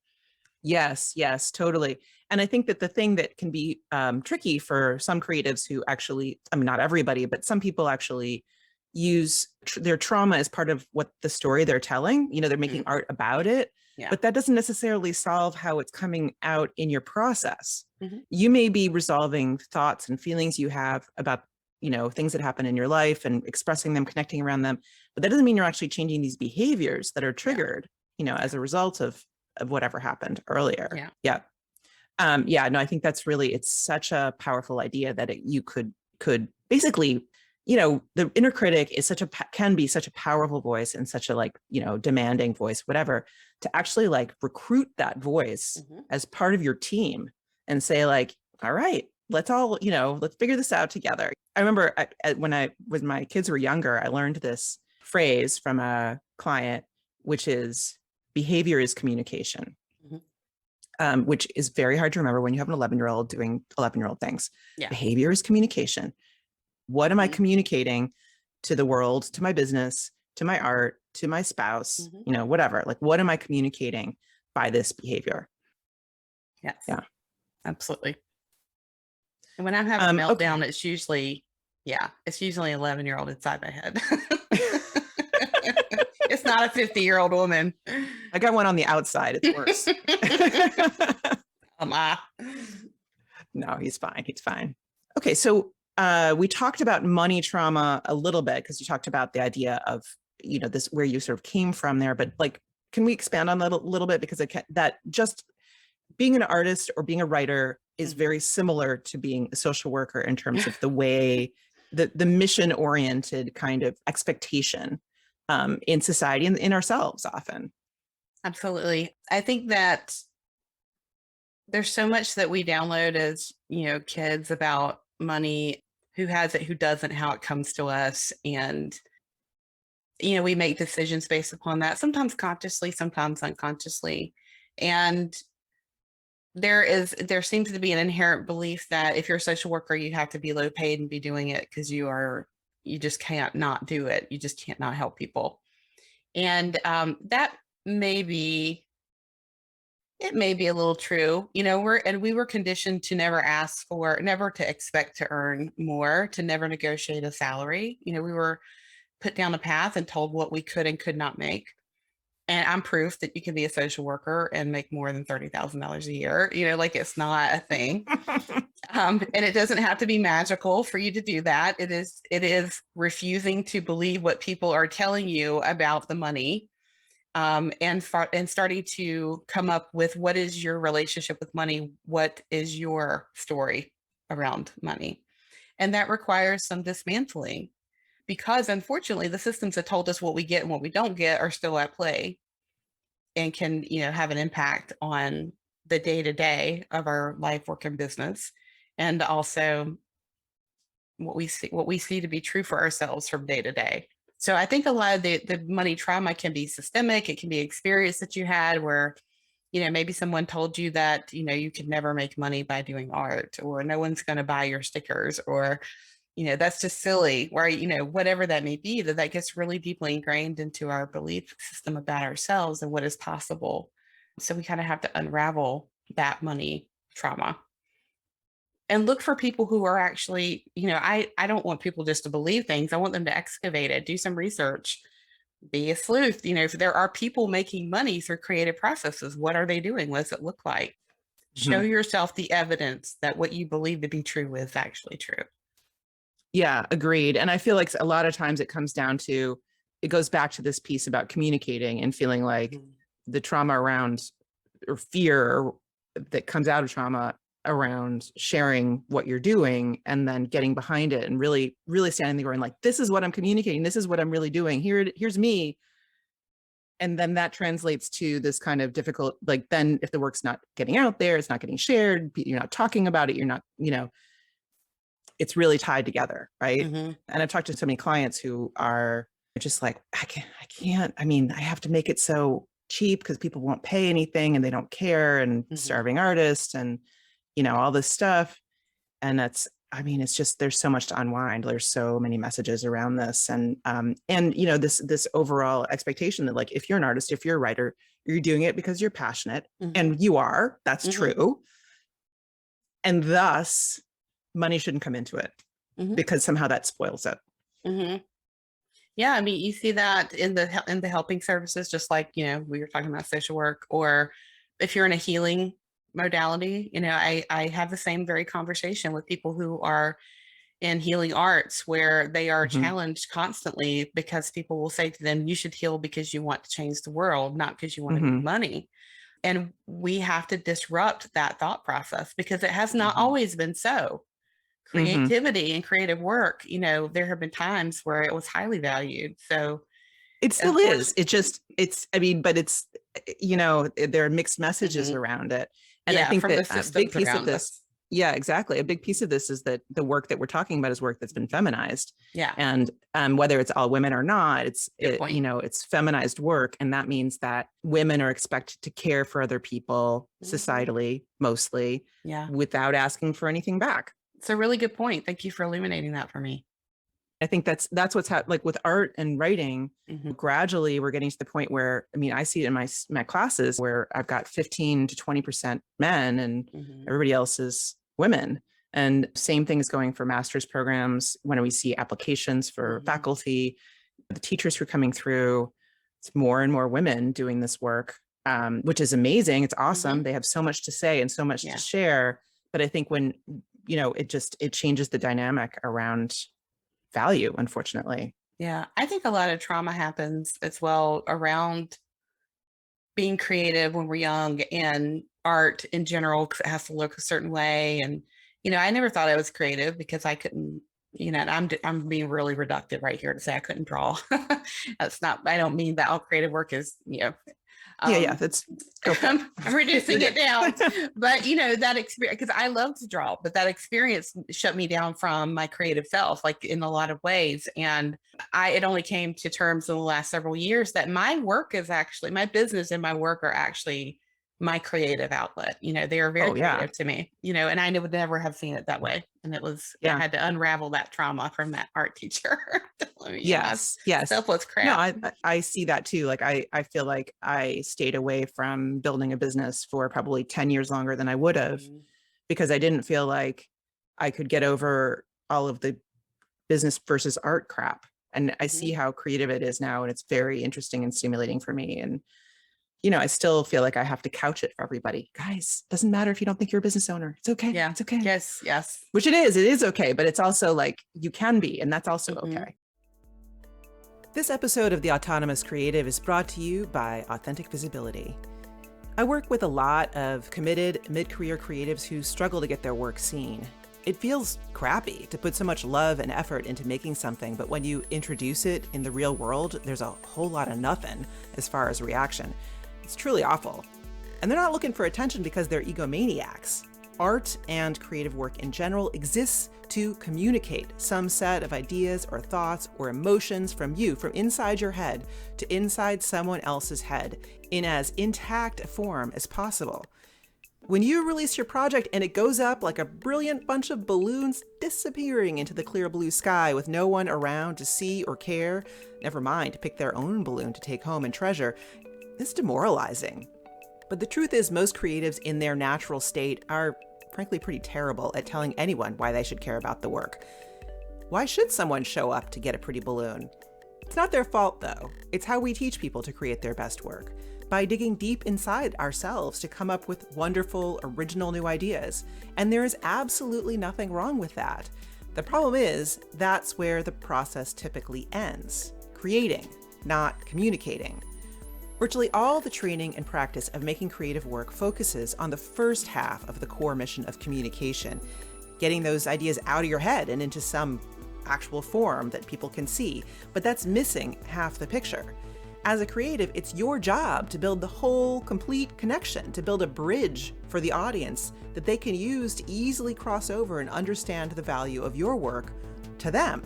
Speaker 2: Yes, yes, totally. And I think that the thing that can be tricky for some creatives who actually, I mean, not everybody, but some people actually use their trauma as part of what the story they're telling. They're making
Speaker 1: Mhm.
Speaker 2: art about it,
Speaker 1: Yeah.
Speaker 2: but that doesn't necessarily solve how it's coming out in your process.
Speaker 1: Mhm.
Speaker 2: You may be resolving thoughts and feelings you have about, things that happen in your life and expressing them, connecting around them, but that doesn't mean you're actually changing these behaviors that are
Speaker 1: Yeah.
Speaker 2: triggered,
Speaker 1: Yeah.
Speaker 2: as a result of whatever happened earlier.
Speaker 1: Yeah.
Speaker 2: Yeah. Yeah, no, I think that's it's such a powerful idea that you could basically, the inner critic is can be such a powerful voice and such a demanding voice, whatever, to actually recruit that voice
Speaker 1: Mhm.
Speaker 2: as part of your team and say all right, let's all, let's figure this out together. I remember when my kids were younger, I learned this phrase from a client, which is behavior is communication.
Speaker 1: Mhm.
Speaker 2: Which is very hard to remember when you have an 11-year-old doing 11-year-old things.
Speaker 1: Yeah.
Speaker 2: Behavior is communication. What am I
Speaker 1: Mhm.
Speaker 2: communicating to the world, to my business, to my art, to my spouse,
Speaker 1: Mhm.
Speaker 2: whatever? What am I communicating by this behavior?
Speaker 1: Yes,
Speaker 2: Yeah.
Speaker 1: absolutely. And when I'm having a
Speaker 2: Okay.
Speaker 1: meltdown, it's usually an 11-year-old inside my head. It's not a 50-year-old woman.
Speaker 2: I got one on the outside. It's worse.
Speaker 1: Ah.
Speaker 2: No, he's fine. He's fine. Okay. So we talked about money trauma a little bit because you talked about the idea of, this where you sort of came from there, but can we expand on that a little bit? Because that just being an artist or being a writer is
Speaker 1: Mhm.
Speaker 2: very similar to being a social worker in terms of the way the mission oriented kind of expectation in society and in ourselves often.
Speaker 1: Absolutely. I think that there's so much that we download as, kids about money, who has it, who doesn't, how it comes to us. And, we make decisions based upon that, sometimes consciously, sometimes unconsciously. And there seems to be an inherent belief that if you're a social worker, you have to be low paid and be doing it because you just can't not do it. You just can't not help people. And that may be it may be a little true. We were conditioned to never to expect to earn more, to never negotiate a salary. We were put down a path and told what we could and could not make. And I'm proof that you can be a social worker and make more than $30,000 a year. Like it's not a thing. And it doesn't have to be magical for you to do that. It is refusing to believe what people are telling you about the money, and starting to come up with what is your relationship with money, what is your story around money, and that requires some dismantling, because unfortunately the systems that told us what we get and what we don't get are still at play and can have an impact on the day to day of our life, work, and business, and also what we see to be true for ourselves from day to day. So I think a lot of the money trauma can be systemic. It can be experience that you had where maybe someone told you that you could never make money by doing art, or no one's going to buy your stickers, or that's just silly, where whatever that may be, that gets really deeply ingrained into our belief system about ourselves and what is possible. So we kind of have to unravel that money trauma and look for people who are actually, I don't want people just to believe things. I want them to excavate it, do some research, be a sleuth. If there are people making money through creative processes, what are they doing? What does it look like? Show yourself the evidence that what you believe to be true is actually true.
Speaker 2: Yeah, agreed. And I feel like a lot of times it goes back to this piece about communicating and feeling like the trauma around, or fear that comes out of trauma around sharing what you're doing, and then getting behind it and really, really standing there going like, this is what I'm communicating. This is what I'm really doing. Here's me. And then that translates to this kind of difficult, like, then if the work's not getting out there, it's not getting shared, you're not talking about it, you're not, it's really tied together. Right. And I've talked to so many clients who are just like, I have to make it so cheap because people won't pay anything and they don't care, and starving artists and, all this stuff. And it's just, there's so much to unwind. There's so many messages around this. And this overall expectation that, like, if you're an artist, if you're a writer, you're doing it because you're passionate, and you are, that's true. And thus money shouldn't come into it because somehow that spoils it.
Speaker 1: Yeah, I mean, you see that in the helping services, just like we were talking about social work, or if you're in a healing modality. I have the same very conversation with people who are in healing arts, where they are challenged constantly because people will say to them, you should heal because you want to change the world, not because you want to make money. And we have to disrupt that thought process, because it has not always been so. Creativity and creative work, there have been times where it was highly valued. So
Speaker 2: it still is. But it's, there are mixed messages around it. And I think that a big piece of this, yeah, exactly. A big piece of this is that the work that we're talking about is work that's been feminized.
Speaker 1: Yeah.
Speaker 2: And whether it's all women or not, it's feminized work. And that means that women are expected to care for other people societally, mostly, without asking for anything back.
Speaker 1: It's a really good point. Thank you for illuminating that for me.
Speaker 2: I think that's what's like with art and writing. Gradually, we're getting to the point where, I see it in my classes where I've got 15 to 20% men and everybody else is women. And same thing is going for master's programs. When we see applications for faculty, the teachers who are coming through, it's more and more women doing this work, which is amazing. It's awesome. They have so much to say and so much to share. But I think when, it changes the dynamic around value, unfortunately.
Speaker 1: Yeah, I think a lot of trauma happens as well around being creative when we're young, and art in general, because it has to look a certain way. And I never thought I was creative because I couldn't. I'm being really reductive right here to say I couldn't draw. That's not. I don't mean that all creative work is
Speaker 2: that's
Speaker 1: I'm reducing it down. But that experience, because I love to draw, but that experience shut me down from my creative self, like in a lot of ways. And it only came to terms in the last several years that my work is actually, my business and my work are actually my creative outlet. They are very creative to me, and I would never have seen it that way. And it was, I had to unravel that trauma from that art teacher.
Speaker 2: Yes.
Speaker 1: Stuff was crap.
Speaker 2: No, I see that too. Like, I feel like I stayed away from building a business for probably 10 years longer than I would have, because I didn't feel like I could get over all of the business versus art crap. And I see how creative it is now, and it's very interesting and stimulating for me. And, I still feel like I have to couch it for everybody. Guys, doesn't matter if you don't think you're a business owner. It's okay.
Speaker 1: Yeah.
Speaker 2: It's okay.
Speaker 1: Yes. Yes.
Speaker 2: Which it is okay, but it's also like you can be, and that's also okay. This episode of The Autonomous Creative is brought to you by Authentic Visibility. I work with a lot of committed mid-career creatives who struggle to get their work seen. It feels crappy to put so much love and effort into making something, but when you introduce it in the real world, there's a whole lot of nothing as far as reaction. It's truly awful. And they're not looking for attention because they're egomaniacs. Art and creative work in general exists to communicate some set of ideas or thoughts or emotions from you, from inside your head to inside someone else's head, in as intact a form as possible. When you release your project and it goes up like a brilliant bunch of balloons disappearing into the clear blue sky with no one around to see or care, never mind to pick their own balloon to take home and treasure, it's demoralizing. But the truth is, most creatives in their natural state are frankly pretty terrible at telling anyone why they should care about the work. Why should someone show up to get a pretty balloon? It's not their fault, though. It's how we teach people to create their best work, by digging deep inside ourselves to come up with wonderful, original new ideas. And there is absolutely nothing wrong with that. The problem is, that's where the process typically ends. Creating, not communicating. Virtually all the training and practice of making creative work focuses on the first half of the core mission of communication, getting those ideas out of your head and into some actual form that people can see. But that's missing half the picture. As a creative, it's your job to build the whole complete connection, to build a bridge for the audience that they can use to easily cross over and understand the value of your work to them.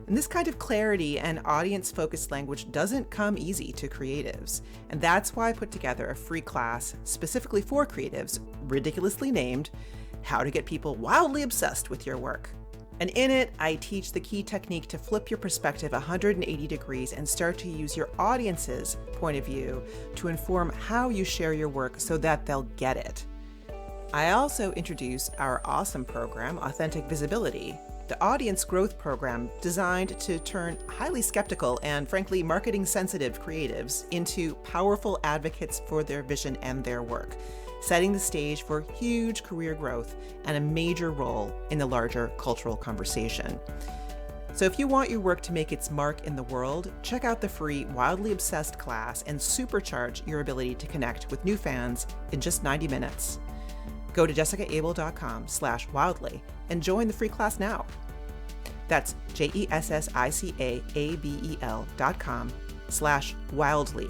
Speaker 2: And this kind of clarity and audience-focused language doesn't come easy to creatives. And that's why I put together a free class specifically for creatives, ridiculously named, How to Get People Wildly Obsessed with Your Work. And in it, I teach the key technique to flip your perspective 180 degrees and start to use your audience's point of view to inform how you share your work so that they'll get it. I also introduce our awesome program, Authentic Visibility, the audience growth program designed to turn highly skeptical and frankly marketing-sensitive creatives into powerful advocates for their vision and their work, setting the stage for huge career growth and a major role in the larger cultural conversation. So if you want your work to make its mark in the world, check out the free Wildly Obsessed class and supercharge your ability to connect with new fans in just 90 minutes. Go to jessicaabel.com/wildly and join the free class now. That's jessicaabel.com/wildly.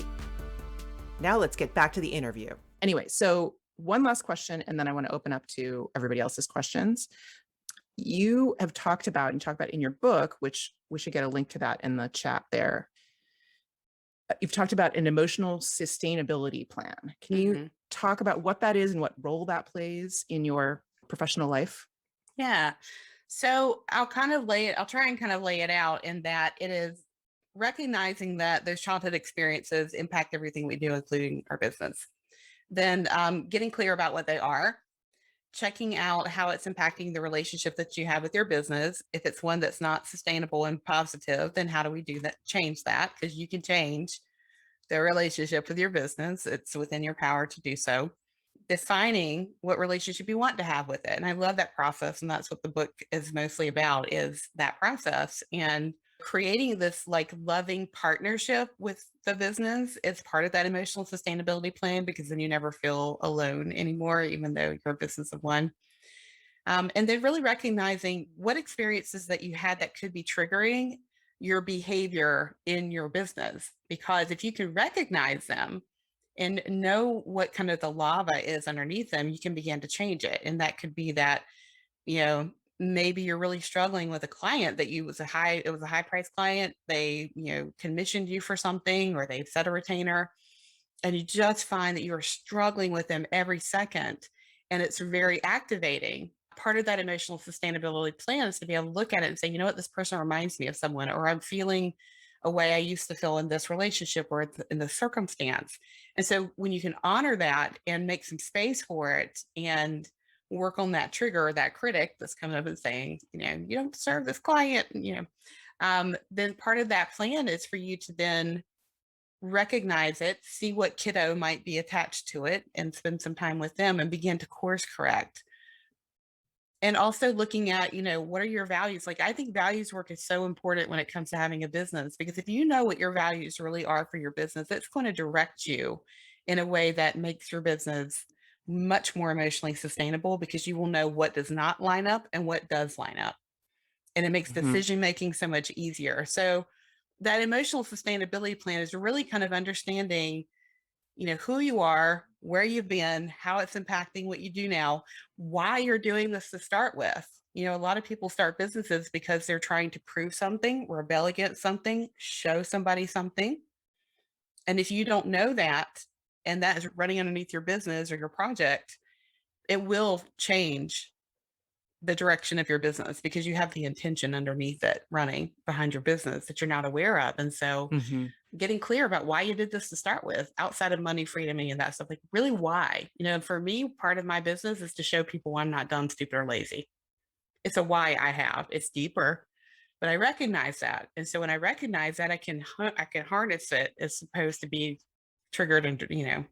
Speaker 2: Now let's get back to the interview. Anyway, so one last question, and then I want to open up to everybody else's questions. You have talked about, and you talk about in your book, which we should get a link to that in the chat there. You've talked about an emotional sustainability plan. Can you talk about what that is and what role that plays in your professional life?
Speaker 1: Yeah. So I'll try and kind of lay it out in that it is recognizing that those childhood experiences impact everything we do, including our business. Then getting clear about what they are, checking out how it's impacting the relationship that you have with your business. If it's one that's not sustainable and positive, then how do we do that? Change that, because you can change the relationship with your business. It's within your power to do so. Defining what relationship you want to have with it. And I love that process. And that's what the book is mostly about, is that process. And creating this like loving partnership with the business is part of that emotional sustainability plan, because then you never feel alone anymore, even though you're a business of one. And then really recognizing what experiences that you had that could be triggering your behavior in your business. Because if you can recognize them and know what kind of the lava is underneath them, you can begin to change it. And that could be that, maybe you're really struggling with a client that it was a high price client. They, commissioned you for something, or they've set a retainer, and you just find that you are struggling with them every second. And it's very activating. Part of that emotional sustainability plan is to be able to look at it and say, you know what, this person reminds me of someone, or I'm feeling a way I used to feel in this relationship or in this circumstance. And so when you can honor that and make some space for it and work on that trigger, that critic that's coming up and saying, you don't serve this client, Then part of that plan is for you to then recognize it, see what kiddo might be attached to it, and spend some time with them and begin to course correct. And also looking at, what are your values? Like, I think values work is so important when it comes to having a business, because if you know what your values really are for your business, it's going to direct you in a way that makes your business much more emotionally sustainable, because you will know what does not line up and what does line up. And it makes
Speaker 2: Mhm.
Speaker 1: decision making so much easier. So that emotional sustainability plan is really kind of understanding, who you are, where you've been, how it's impacting what you do now, why you're doing this to start with. A lot of people start businesses because they're trying to prove something, rebel against something, show somebody something. And if you don't know that, and that is running underneath your business or your project, it will change the direction of your business, because you have the intention underneath it running behind your business that you're not aware of. And so
Speaker 2: Mhm.
Speaker 1: getting clear about why you did this to start with, outside of money, freedom, and that stuff, like really why. For me, part of my business is to show people I'm not dumb, stupid, or lazy. It's a why I have. It's deeper, but I recognize that. And so when I recognize that, I can harness it, as opposed to be triggered and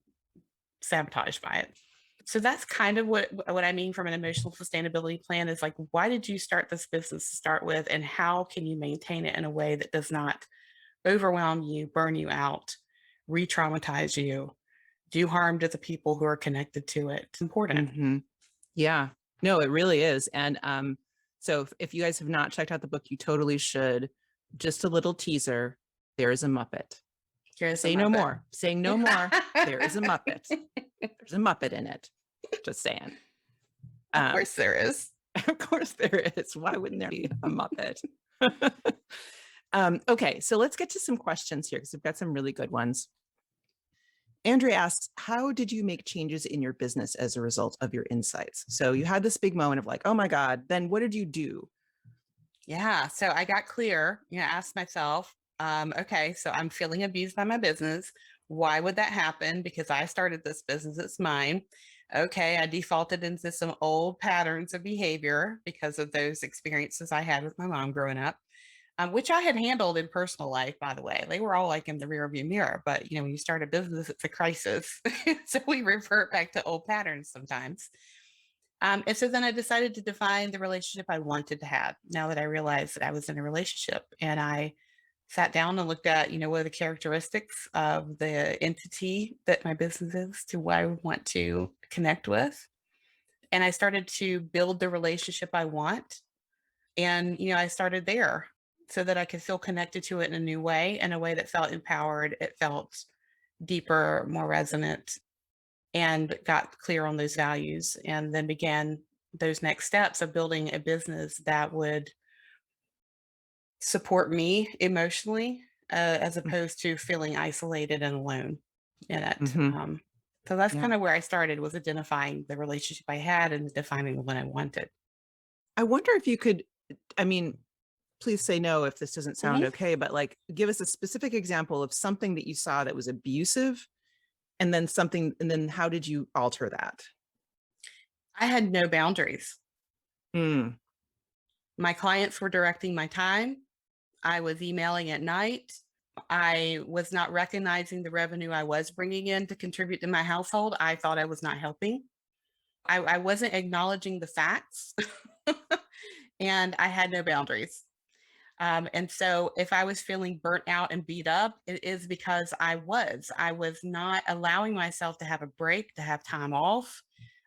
Speaker 1: sabotaged by it. So that's kind of what I mean from an emotional sustainability plan, is like, why did you start this business to start with, and how can you maintain it in a way that does not overwhelm you, burn you out, re-traumatize you, do harm to the people who are connected to it. It's important.
Speaker 2: Mhm. Yeah. No, it really is. And so if you guys have not checked out the book, you totally should. Just a little teaser. There is a Muppet.
Speaker 1: Here's a
Speaker 2: Say no
Speaker 1: Muppet.
Speaker 2: more. Saying no more. There is a Muppet. There's a Muppet in it. Just saying.
Speaker 1: Of course there is.
Speaker 2: Of course there is. Why wouldn't there be a Muppet? Okay, so let's get to some questions here, because we've got some really good ones. Andrea asks, how did you make changes in your business as a result of your insights? So you had this big moment of like, oh my God, then what did you do?
Speaker 1: Yeah. So I got clear, asked myself, okay, so I'm feeling abused by my business. Why would that happen? Because I started this business, it's mine. Okay, I defaulted into some old patterns of behavior because of those experiences I had with my mom growing up, which I had handled in personal life, by the way. They were all like in the rearview mirror. But when you start a business, it's a crisis. So we revert back to old patterns sometimes. And so then I decided to define the relationship I wanted to have, now that I realized that I was in a relationship. And I sat down and looked at, what are the characteristics of the entity that my business is, to what I want to connect with. And I started to build the relationship I want. And, I started there so that I could feel connected to it in a new way, in a way that felt empowered. It felt deeper, more resonant, and got clear on those values, and then began those next steps of building a business that would support me emotionally, as opposed to feeling isolated and alone in it.
Speaker 2: Mm-hmm.
Speaker 1: So that's
Speaker 2: Yeah.
Speaker 1: kind of where I started, was identifying the relationship I had and defining the one I wanted.
Speaker 2: I wonder if you could, I mean, please say no if this doesn't sound
Speaker 1: Mhm.
Speaker 2: okay, but like give us a specific example of something that you saw that was abusive, and then something, and then how did you alter that?
Speaker 1: I had no boundaries.
Speaker 2: Mm.
Speaker 1: My clients were directing my time. I was emailing at night. I was not recognizing the revenue I was bringing in to contribute to my household. I thought I was not helping. I wasn't acknowledging the facts, and I had no boundaries. And so if I was feeling burnt out and beat up, it is because I was not allowing myself to have a break, to have time off,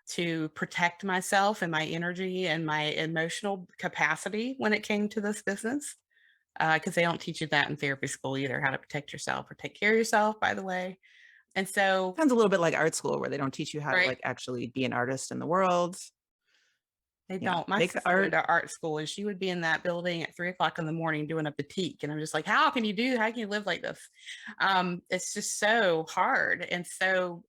Speaker 1: to protect myself and my energy and my emotional capacity when it came to this business. Because they don't teach you that in therapy school either, how to protect yourself or take care of yourself, by the way. And so,
Speaker 2: Sounds a little bit like art school, where they don't teach you how to
Speaker 1: right,
Speaker 2: like actually be an artist in the world.
Speaker 1: they
Speaker 2: Yeah.
Speaker 1: don't. My
Speaker 2: Make the
Speaker 1: sister went
Speaker 2: art.
Speaker 1: to art school, and she would be in that building at 3 o'clock in the morning doing a batik. And I'm just like, how can you live like this? It's just so hard and so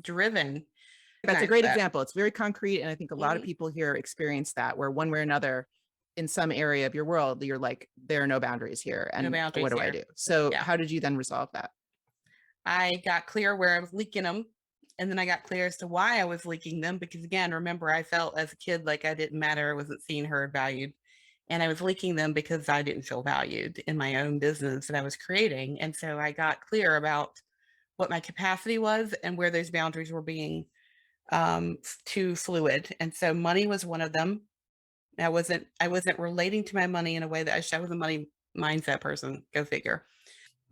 Speaker 1: driven.
Speaker 2: That's a
Speaker 1: Recognize
Speaker 2: great
Speaker 1: that.
Speaker 2: example. It's very concrete. And I think a lot of
Speaker 1: Mhm.
Speaker 2: people here experience that, where one way or another, in some area of your world, you're like, there are no boundaries here.
Speaker 1: No
Speaker 2: And what
Speaker 1: boundaries
Speaker 2: do I
Speaker 1: here.
Speaker 2: do? So
Speaker 1: Yeah.
Speaker 2: how did you then resolve that?
Speaker 1: I got clear where I was leaking them. And then I got clear as to why I was leaking them. Because again, remember, I felt as a kid like I didn't matter, I wasn't seen, heard, valued. and I was leaking them because I didn't feel valued in my own business that I was creating. And so I got clear about what my capacity was and where those boundaries were being too fluid. And so money was one of them. I wasn't relating to my money in a way that I was a money mindset person. Go figure.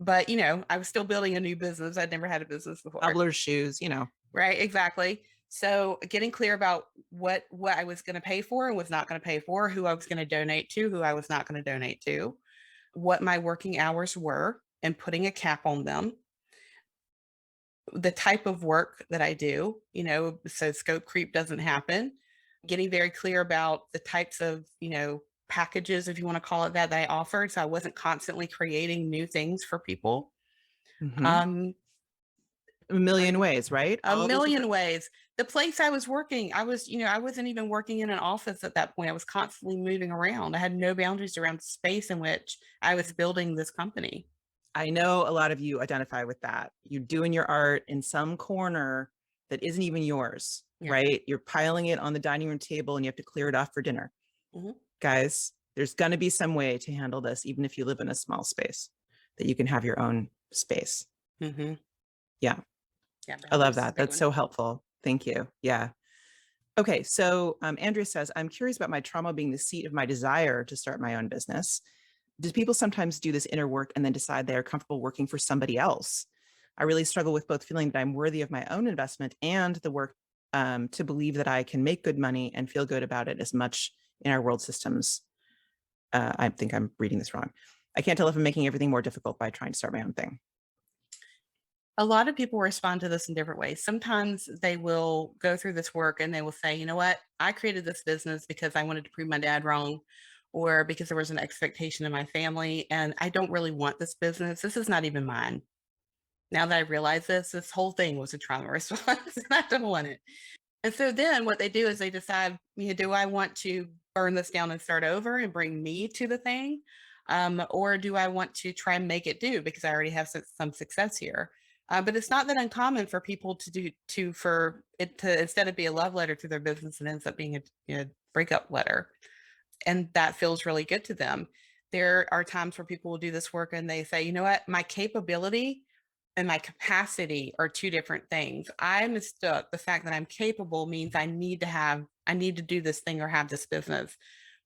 Speaker 1: But I was still building a new business. I'd never had a business before.
Speaker 2: Cobbler's shoes,
Speaker 1: Right, exactly. So getting clear about what I was going to pay for and was not going to pay for, who I was going to donate to, who I was not going to donate to, what my working hours were, and putting a cap on them, the type of work that I do, so scope creep doesn't happen. Getting very clear about the types of, packages, if you want to call it that, that I offered. So I wasn't constantly creating new things for people.
Speaker 2: Mhm.
Speaker 1: Um,
Speaker 2: A million ways, right?
Speaker 1: a
Speaker 2: All those
Speaker 1: million
Speaker 2: different.
Speaker 1: ways. The place I was working, I wasn't even working in an office at that point. I was constantly moving around. I had no boundaries around space in which I was building this company.
Speaker 2: I know a lot of you identify with that. You're doing your art in some corner that isn't even yours,
Speaker 1: Yeah.
Speaker 2: right? You're piling it on the dining room table and you have to clear it off for dinner.
Speaker 1: Mhm.
Speaker 2: Guys, there's going to be some way to handle this, even if you live in a small space, that you can have your own space.
Speaker 1: Mhm.
Speaker 2: Yeah,
Speaker 1: Yeah,
Speaker 2: I love
Speaker 1: boundaries is a
Speaker 2: that.
Speaker 1: big
Speaker 2: That's
Speaker 1: one.
Speaker 2: so helpful. Thank you. Yeah. Okay, so Andrea says, I'm curious about my trauma being the seat of my desire to start my own business. Do people sometimes do this inner work and then decide they are comfortable working for somebody else? I really struggle with both feeling that I'm worthy of my own investment and the work to believe that I can make good money and feel good about it as much in our world systems. I think I'm reading this wrong. I can't tell if I'm making everything more difficult by trying to start my own thing.
Speaker 1: A lot of people respond to this in different ways. Sometimes they will go through this work and they will say, you know what, I created this business because I wanted to prove my dad wrong, or because there was an expectation in my family, and I don't really want this business. This is not even mine. Now that I realize this whole thing was a trauma response and I don't want it. And so then what they do is they decide, do I want to burn this down and start over and bring me to the thing? Or do I want to try and make it do because I already have some success here? But it's not that uncommon for people for it to, instead of be a love letter to their business, and ends up being a breakup letter. And that feels really good to them. There are times where people will do this work and they say, you know what, my capability and my capacity are two different things. I mistook the fact that I'm capable means I need to do this thing or have this business,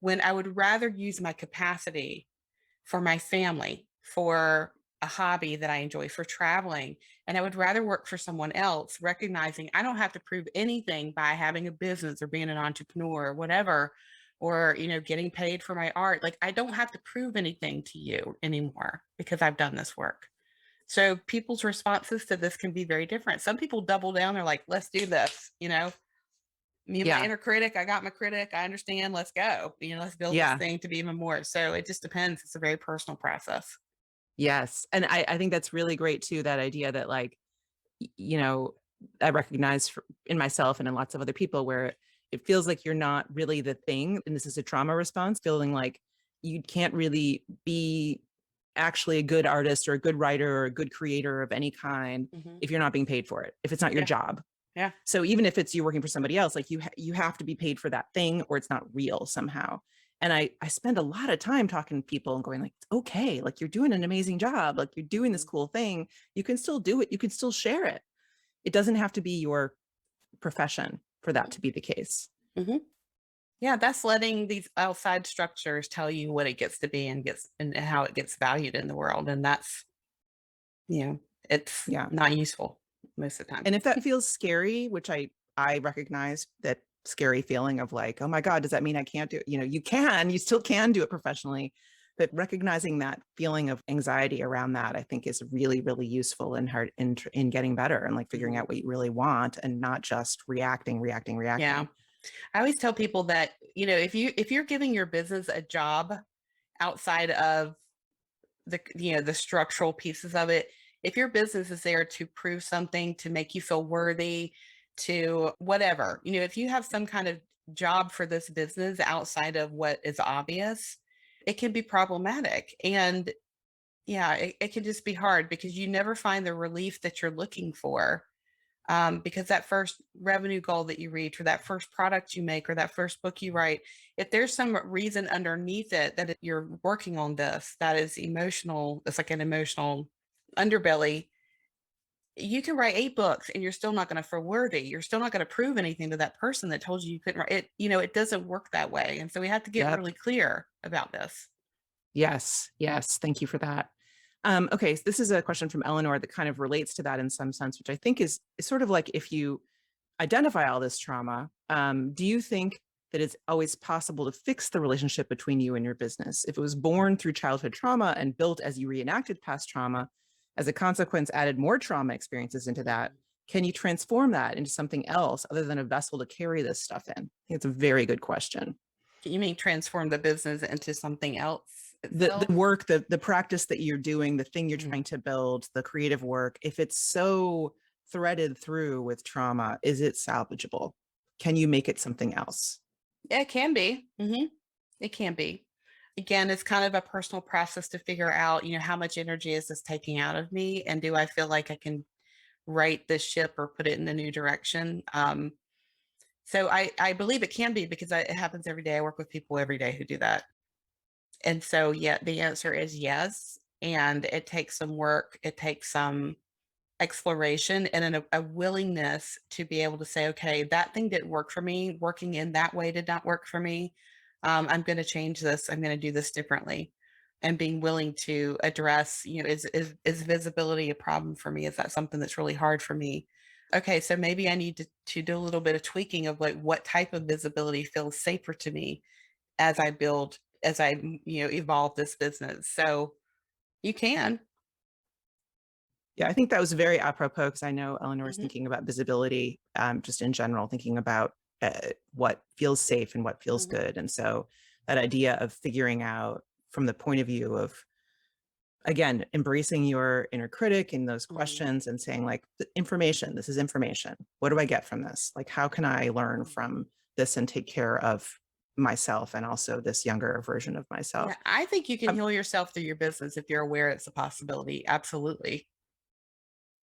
Speaker 1: when I would rather use my capacity for my family, for a hobby that I enjoy, for traveling. And I would rather work for someone else, recognizing I don't have to prove anything by having a business or being an entrepreneur or whatever, or, getting paid for my art. Like, I don't have to prove anything to you anymore because I've done this work. So people's responses to this can be very different. Some people double down. They're like, let's do this, me and my
Speaker 2: Yeah.
Speaker 1: inner critic, I got my critic, I understand, let's go, let's build this
Speaker 2: Yeah.
Speaker 1: thing to be even more. So it just depends. It's a very personal process.
Speaker 2: Yes. And I think that's really great too, that idea that like, you know, I recognize in myself and in lots of other people where it feels like you're not really the thing. And this is a trauma response, feeling like you can't really be actually a good artist or a good writer or a good creator of any kind
Speaker 1: Hmm.
Speaker 2: if you're not being paid for it, if it's not your
Speaker 1: Yeah.
Speaker 2: job.
Speaker 1: Yeah.
Speaker 2: So even if it's you working for somebody else, like you have to be paid for that thing or it's not real somehow. And I spend a lot of time talking to people and going like, it's okay, like you're doing an amazing job, like you're doing this cool thing. You can still do it. You can still share it. It doesn't have to be your profession for that to be the case.
Speaker 1: Hmm. Yeah. That's letting these outside structures tell you what it gets to be and how it gets valued in the world. And that's, you know, it's
Speaker 2: Yeah.
Speaker 1: not useful most of the time.
Speaker 2: And if that feels scary, which I recognize that scary feeling of like, oh my God, does that mean I can't do it? You still can do it professionally, but recognizing that feeling of anxiety around that, I think is really, really useful in hard in getting better and like figuring
Speaker 1: Mhm.
Speaker 2: out what you really want and not just reacting.
Speaker 1: Yeah. I always tell people that, if you're giving your business a job outside of the structural pieces of it, if your business is there to prove something, to make you feel worthy, to whatever, if you have some kind of job for this business outside of what is obvious, it can be problematic. And yeah, it can just be hard because you never find the relief that you're looking for Because that first revenue goal that you reach, or that first product you make, or that first book you write, if there's some reason underneath it that you're working on this, that is emotional, it's like an emotional underbelly, you can write 8 books and you're still not going to feel worthy. You're still not going to prove anything to that person that told you couldn't write it. It doesn't work that way. And so we have to get
Speaker 2: Yep.
Speaker 1: really clear about this.
Speaker 2: Yes. Yes. Thank you for that. Okay, so this is a question from Eleanor that kind of relates to that in some sense, which I think is sort of like, if you identify all this trauma, do you think that it's always possible to fix the relationship between you and your business? If it was born through childhood trauma and built as you reenacted past trauma, as a consequence, added more trauma experiences into that, can you transform that into something else other than a vessel to carry this stuff in? I think it's a very good question.
Speaker 1: You mean transform the business into something else
Speaker 2: The
Speaker 1: itself?
Speaker 2: work, the practice that you're doing, the thing you're
Speaker 1: Mhm.
Speaker 2: trying to build, the creative work, if it's so threaded through with trauma, is it salvageable? Can you make it something else?
Speaker 1: Yeah, it can be. It can be. Again, it's kind of a personal process to figure out, how much energy is this taking out of me? And do I feel like I can right this ship or put it in a new direction? So I believe it can be, because it happens every day. I work with people every day who do that. And so, yeah, the answer is yes. And it takes some work. It takes some exploration and a willingness to be able to say, okay, that thing didn't work for me. Working in that way did not work for me. I'm going to change this. I'm going to do this differently. And being willing to address, is visibility a problem for me? Is that something that's really hard for me? Okay, so maybe I need to do a little bit of tweaking of like what type of visibility feels safer to me as I build, as I, evolve this business. So you can.
Speaker 2: Yeah, I think that was very apropos, because I know Eleanor is
Speaker 1: Mhm,
Speaker 2: thinking about visibility, just in general, thinking about what feels safe and what feels
Speaker 1: mhm,
Speaker 2: good. And so that idea of figuring out from the point of view of, again, embracing your inner critic and those
Speaker 1: mhm,
Speaker 2: questions and saying, like, information, this is information. What do I get from this? Like, how can I learn
Speaker 1: mhm.
Speaker 2: from this and take care of myself and also this younger version of
Speaker 1: Yeah,
Speaker 2: myself?
Speaker 1: I think you can
Speaker 2: Um,
Speaker 1: heal yourself through your business if you're aware it's a possibility. Absolutely.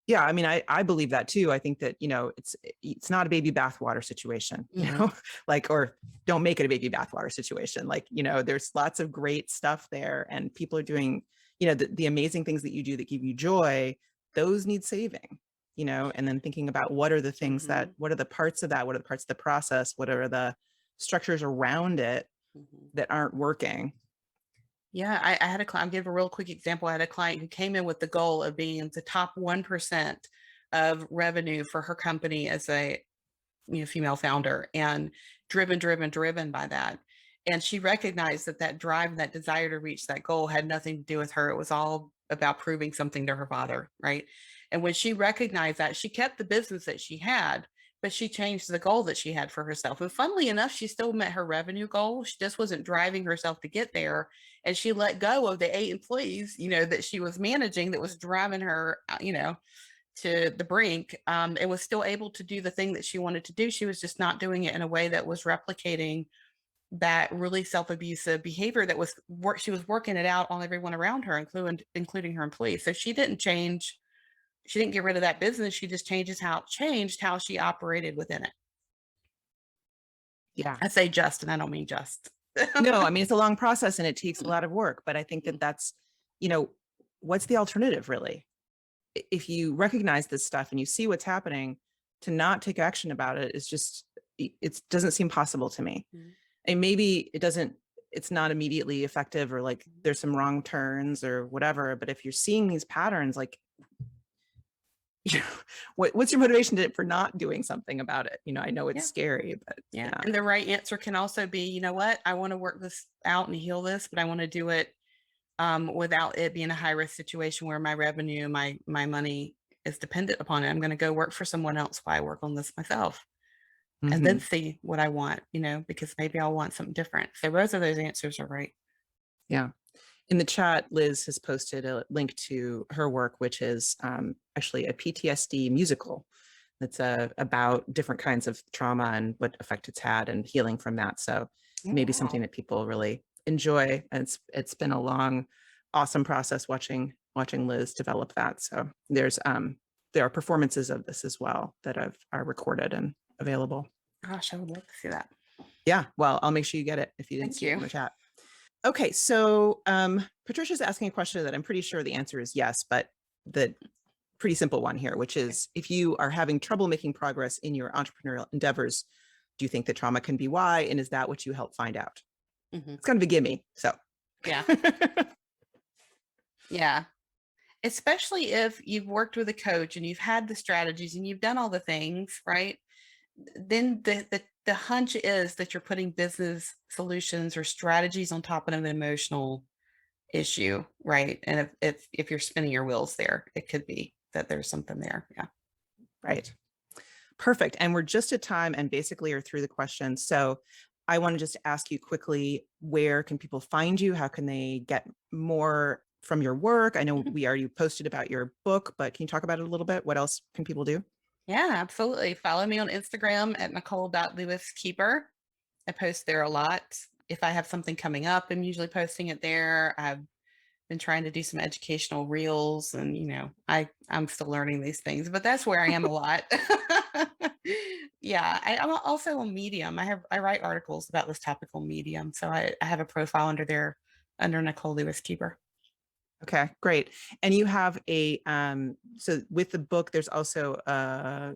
Speaker 2: yeah, I mean, I believe that too. I think that, it's not a baby bathwater situation,
Speaker 1: Mhm,
Speaker 2: like, or don't make it a baby bathwater situation. Like, there's lots of great stuff there, and people are doing, the amazing things that you do that give you joy. Those need saving, and then thinking about what are the things
Speaker 1: mhm,
Speaker 2: what are the parts of that? What are the parts of the process? What are the structures around it
Speaker 1: mhm.
Speaker 2: that aren't working?
Speaker 1: Yeah, I had a client. I'll give a real quick example. I had a client who came in with the goal of being the top 1% of revenue for her company as a, female founder, and driven by that. And she recognized that that drive, that desire to reach that goal had nothing to do with her. It was all about proving something to her father, right? And when she recognized that, she kept the business that she had, but she changed the goal that she had for herself. And funnily enough, she still met her revenue goal. She just wasn't driving herself to get there. And she let go of the 8 employees, that she was managing, that was driving her, to the brink. And was still able to do the thing that she wanted to do. She was just not doing it in a way that was replicating that really self-abusive behavior that was work. She was working it out on everyone around her, including her employees. So she didn't change. She didn't get rid of that business. She just changed how she operated within it.
Speaker 2: Yeah.
Speaker 1: I say just, and I don't mean just.
Speaker 2: No, I mean, it's a long process and it takes a lot of work, but I think that
Speaker 1: Mhm,
Speaker 2: that's, you know, what's the alternative really? If you recognize this stuff and you see what's happening, to not take action about it is just, it doesn't seem possible to me.
Speaker 1: mhm,
Speaker 2: And maybe it's not immediately effective, or like
Speaker 1: mhm.
Speaker 2: there's some wrong turns or whatever. But if you're seeing these patterns, like, what's your motivation for not doing something about it? I know it's
Speaker 1: Yeah.
Speaker 2: scary, but
Speaker 1: Yeah.
Speaker 2: yeah.
Speaker 1: And the right answer can also be, you know what? I want to work this out and heal this, but I want to do it without it being a high risk situation where my revenue, my money is dependent upon it. I'm going to go work for someone else while I work on this myself, and then
Speaker 2: Mhm.
Speaker 1: see what I want, because maybe I'll want something different. So both of those answers are right.
Speaker 2: Yeah. In the chat, Liz has posted a link to her work, which is actually a PTSD musical that's about different kinds of trauma and what effect it's had and healing from that. So
Speaker 1: Oh,
Speaker 2: maybe something
Speaker 1: wow.
Speaker 2: that people really enjoy. And it's been a long, awesome process watching Liz develop that. So there's there are performances of this as well that are recorded and available.
Speaker 1: Gosh, I would love to see that.
Speaker 2: Yeah, well, I'll make sure you get it if you didn't
Speaker 1: Thank
Speaker 2: see it in
Speaker 1: you.
Speaker 2: the chat. Okay, so Patricia's asking a question that I'm pretty sure the answer is yes, but the pretty simple one here, which is, if you are having trouble making progress in your entrepreneurial endeavors, do you think that trauma can be why? And is that what you help find out? It's kind of a gimme. So
Speaker 1: Yeah. Yeah. Especially if you've worked with a coach and you've had the strategies and you've done all the things, right? Then the hunch is that you're putting business solutions or strategies on top of an emotional issue, right? And if you're spinning your wheels there, it could be that there's something there. Yeah.
Speaker 2: Right. Perfect. And we're just at time and basically are through the questions. So I want to just ask you quickly, where can people find you? How can they get more from your work? I know we already posted about your book, but can you talk about it a little bit? What else can people do?
Speaker 1: Yeah, absolutely. Follow me on Instagram at Nicole.Lewis-Keeber. I post there a lot. If I have something coming up, I'm usually posting it there. I've been trying to do some educational reels and, I'm still learning these things, but that's where I am a lot. Yeah, I'm also on Medium. I write articles about this topic on Medium. So I have a profile under there under Nicole Lewis-Keeber.
Speaker 2: Okay, great. And you have so with the book, there's also a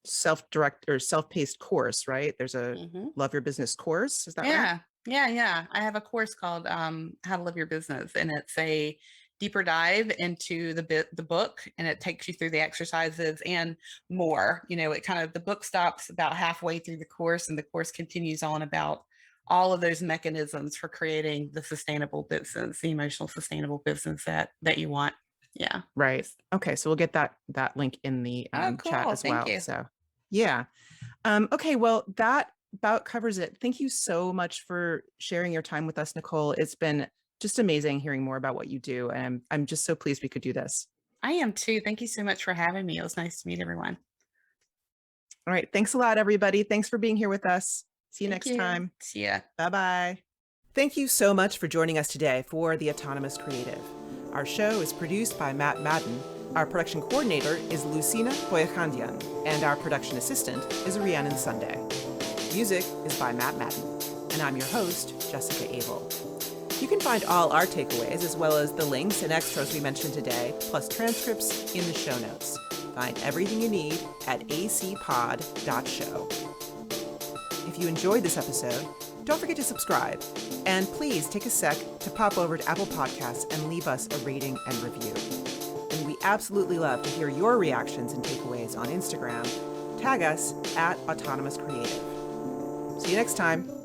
Speaker 2: self-direct or self-paced course, right? There's a Love Your Business course. Is that right?
Speaker 1: Yeah. I have a course called How to Live Your Business, and it's a deeper dive into the book, and it takes you through the exercises and more. The book stops about halfway through the course, and the course continues on about all of those mechanisms for creating the sustainable business, the emotional sustainable business that you want. Yeah.
Speaker 2: Right. Okay. So we'll get that link in the
Speaker 1: Cool.
Speaker 2: chat as
Speaker 1: Thank
Speaker 2: well.
Speaker 1: you.
Speaker 2: So yeah. Okay. Well, that about covers it. Thank you so much for sharing your time with us, Nicole. It's been just amazing hearing more about what you do. And I'm just so pleased we could do this.
Speaker 1: I am too. Thank you so much for having me. It was nice to meet everyone.
Speaker 2: All right. Thanks a lot, everybody. Thanks for being here with us. See you
Speaker 1: Thank
Speaker 2: next
Speaker 1: you.
Speaker 2: time.
Speaker 1: See ya.
Speaker 2: Bye-bye. Thank you so much for joining us today for The Autonomous Creative. Our show is produced by Matt Madden. Our production coordinator is Lucina Boyakandian, and our production assistant is Rhiannon Sunday. Music is by Matt Madden, and I'm your host, Jessica Abel. You can find all our takeaways, as well as the links and extras we mentioned today, plus transcripts in the show notes. Find everything you need at acpod.show. If you enjoyed this episode, don't forget to subscribe, and please take a sec to pop over to Apple Podcasts and leave us a rating and review. And we absolutely love to hear your reactions and takeaways on Instagram. Tag us at Autonomous Creative. See you next time.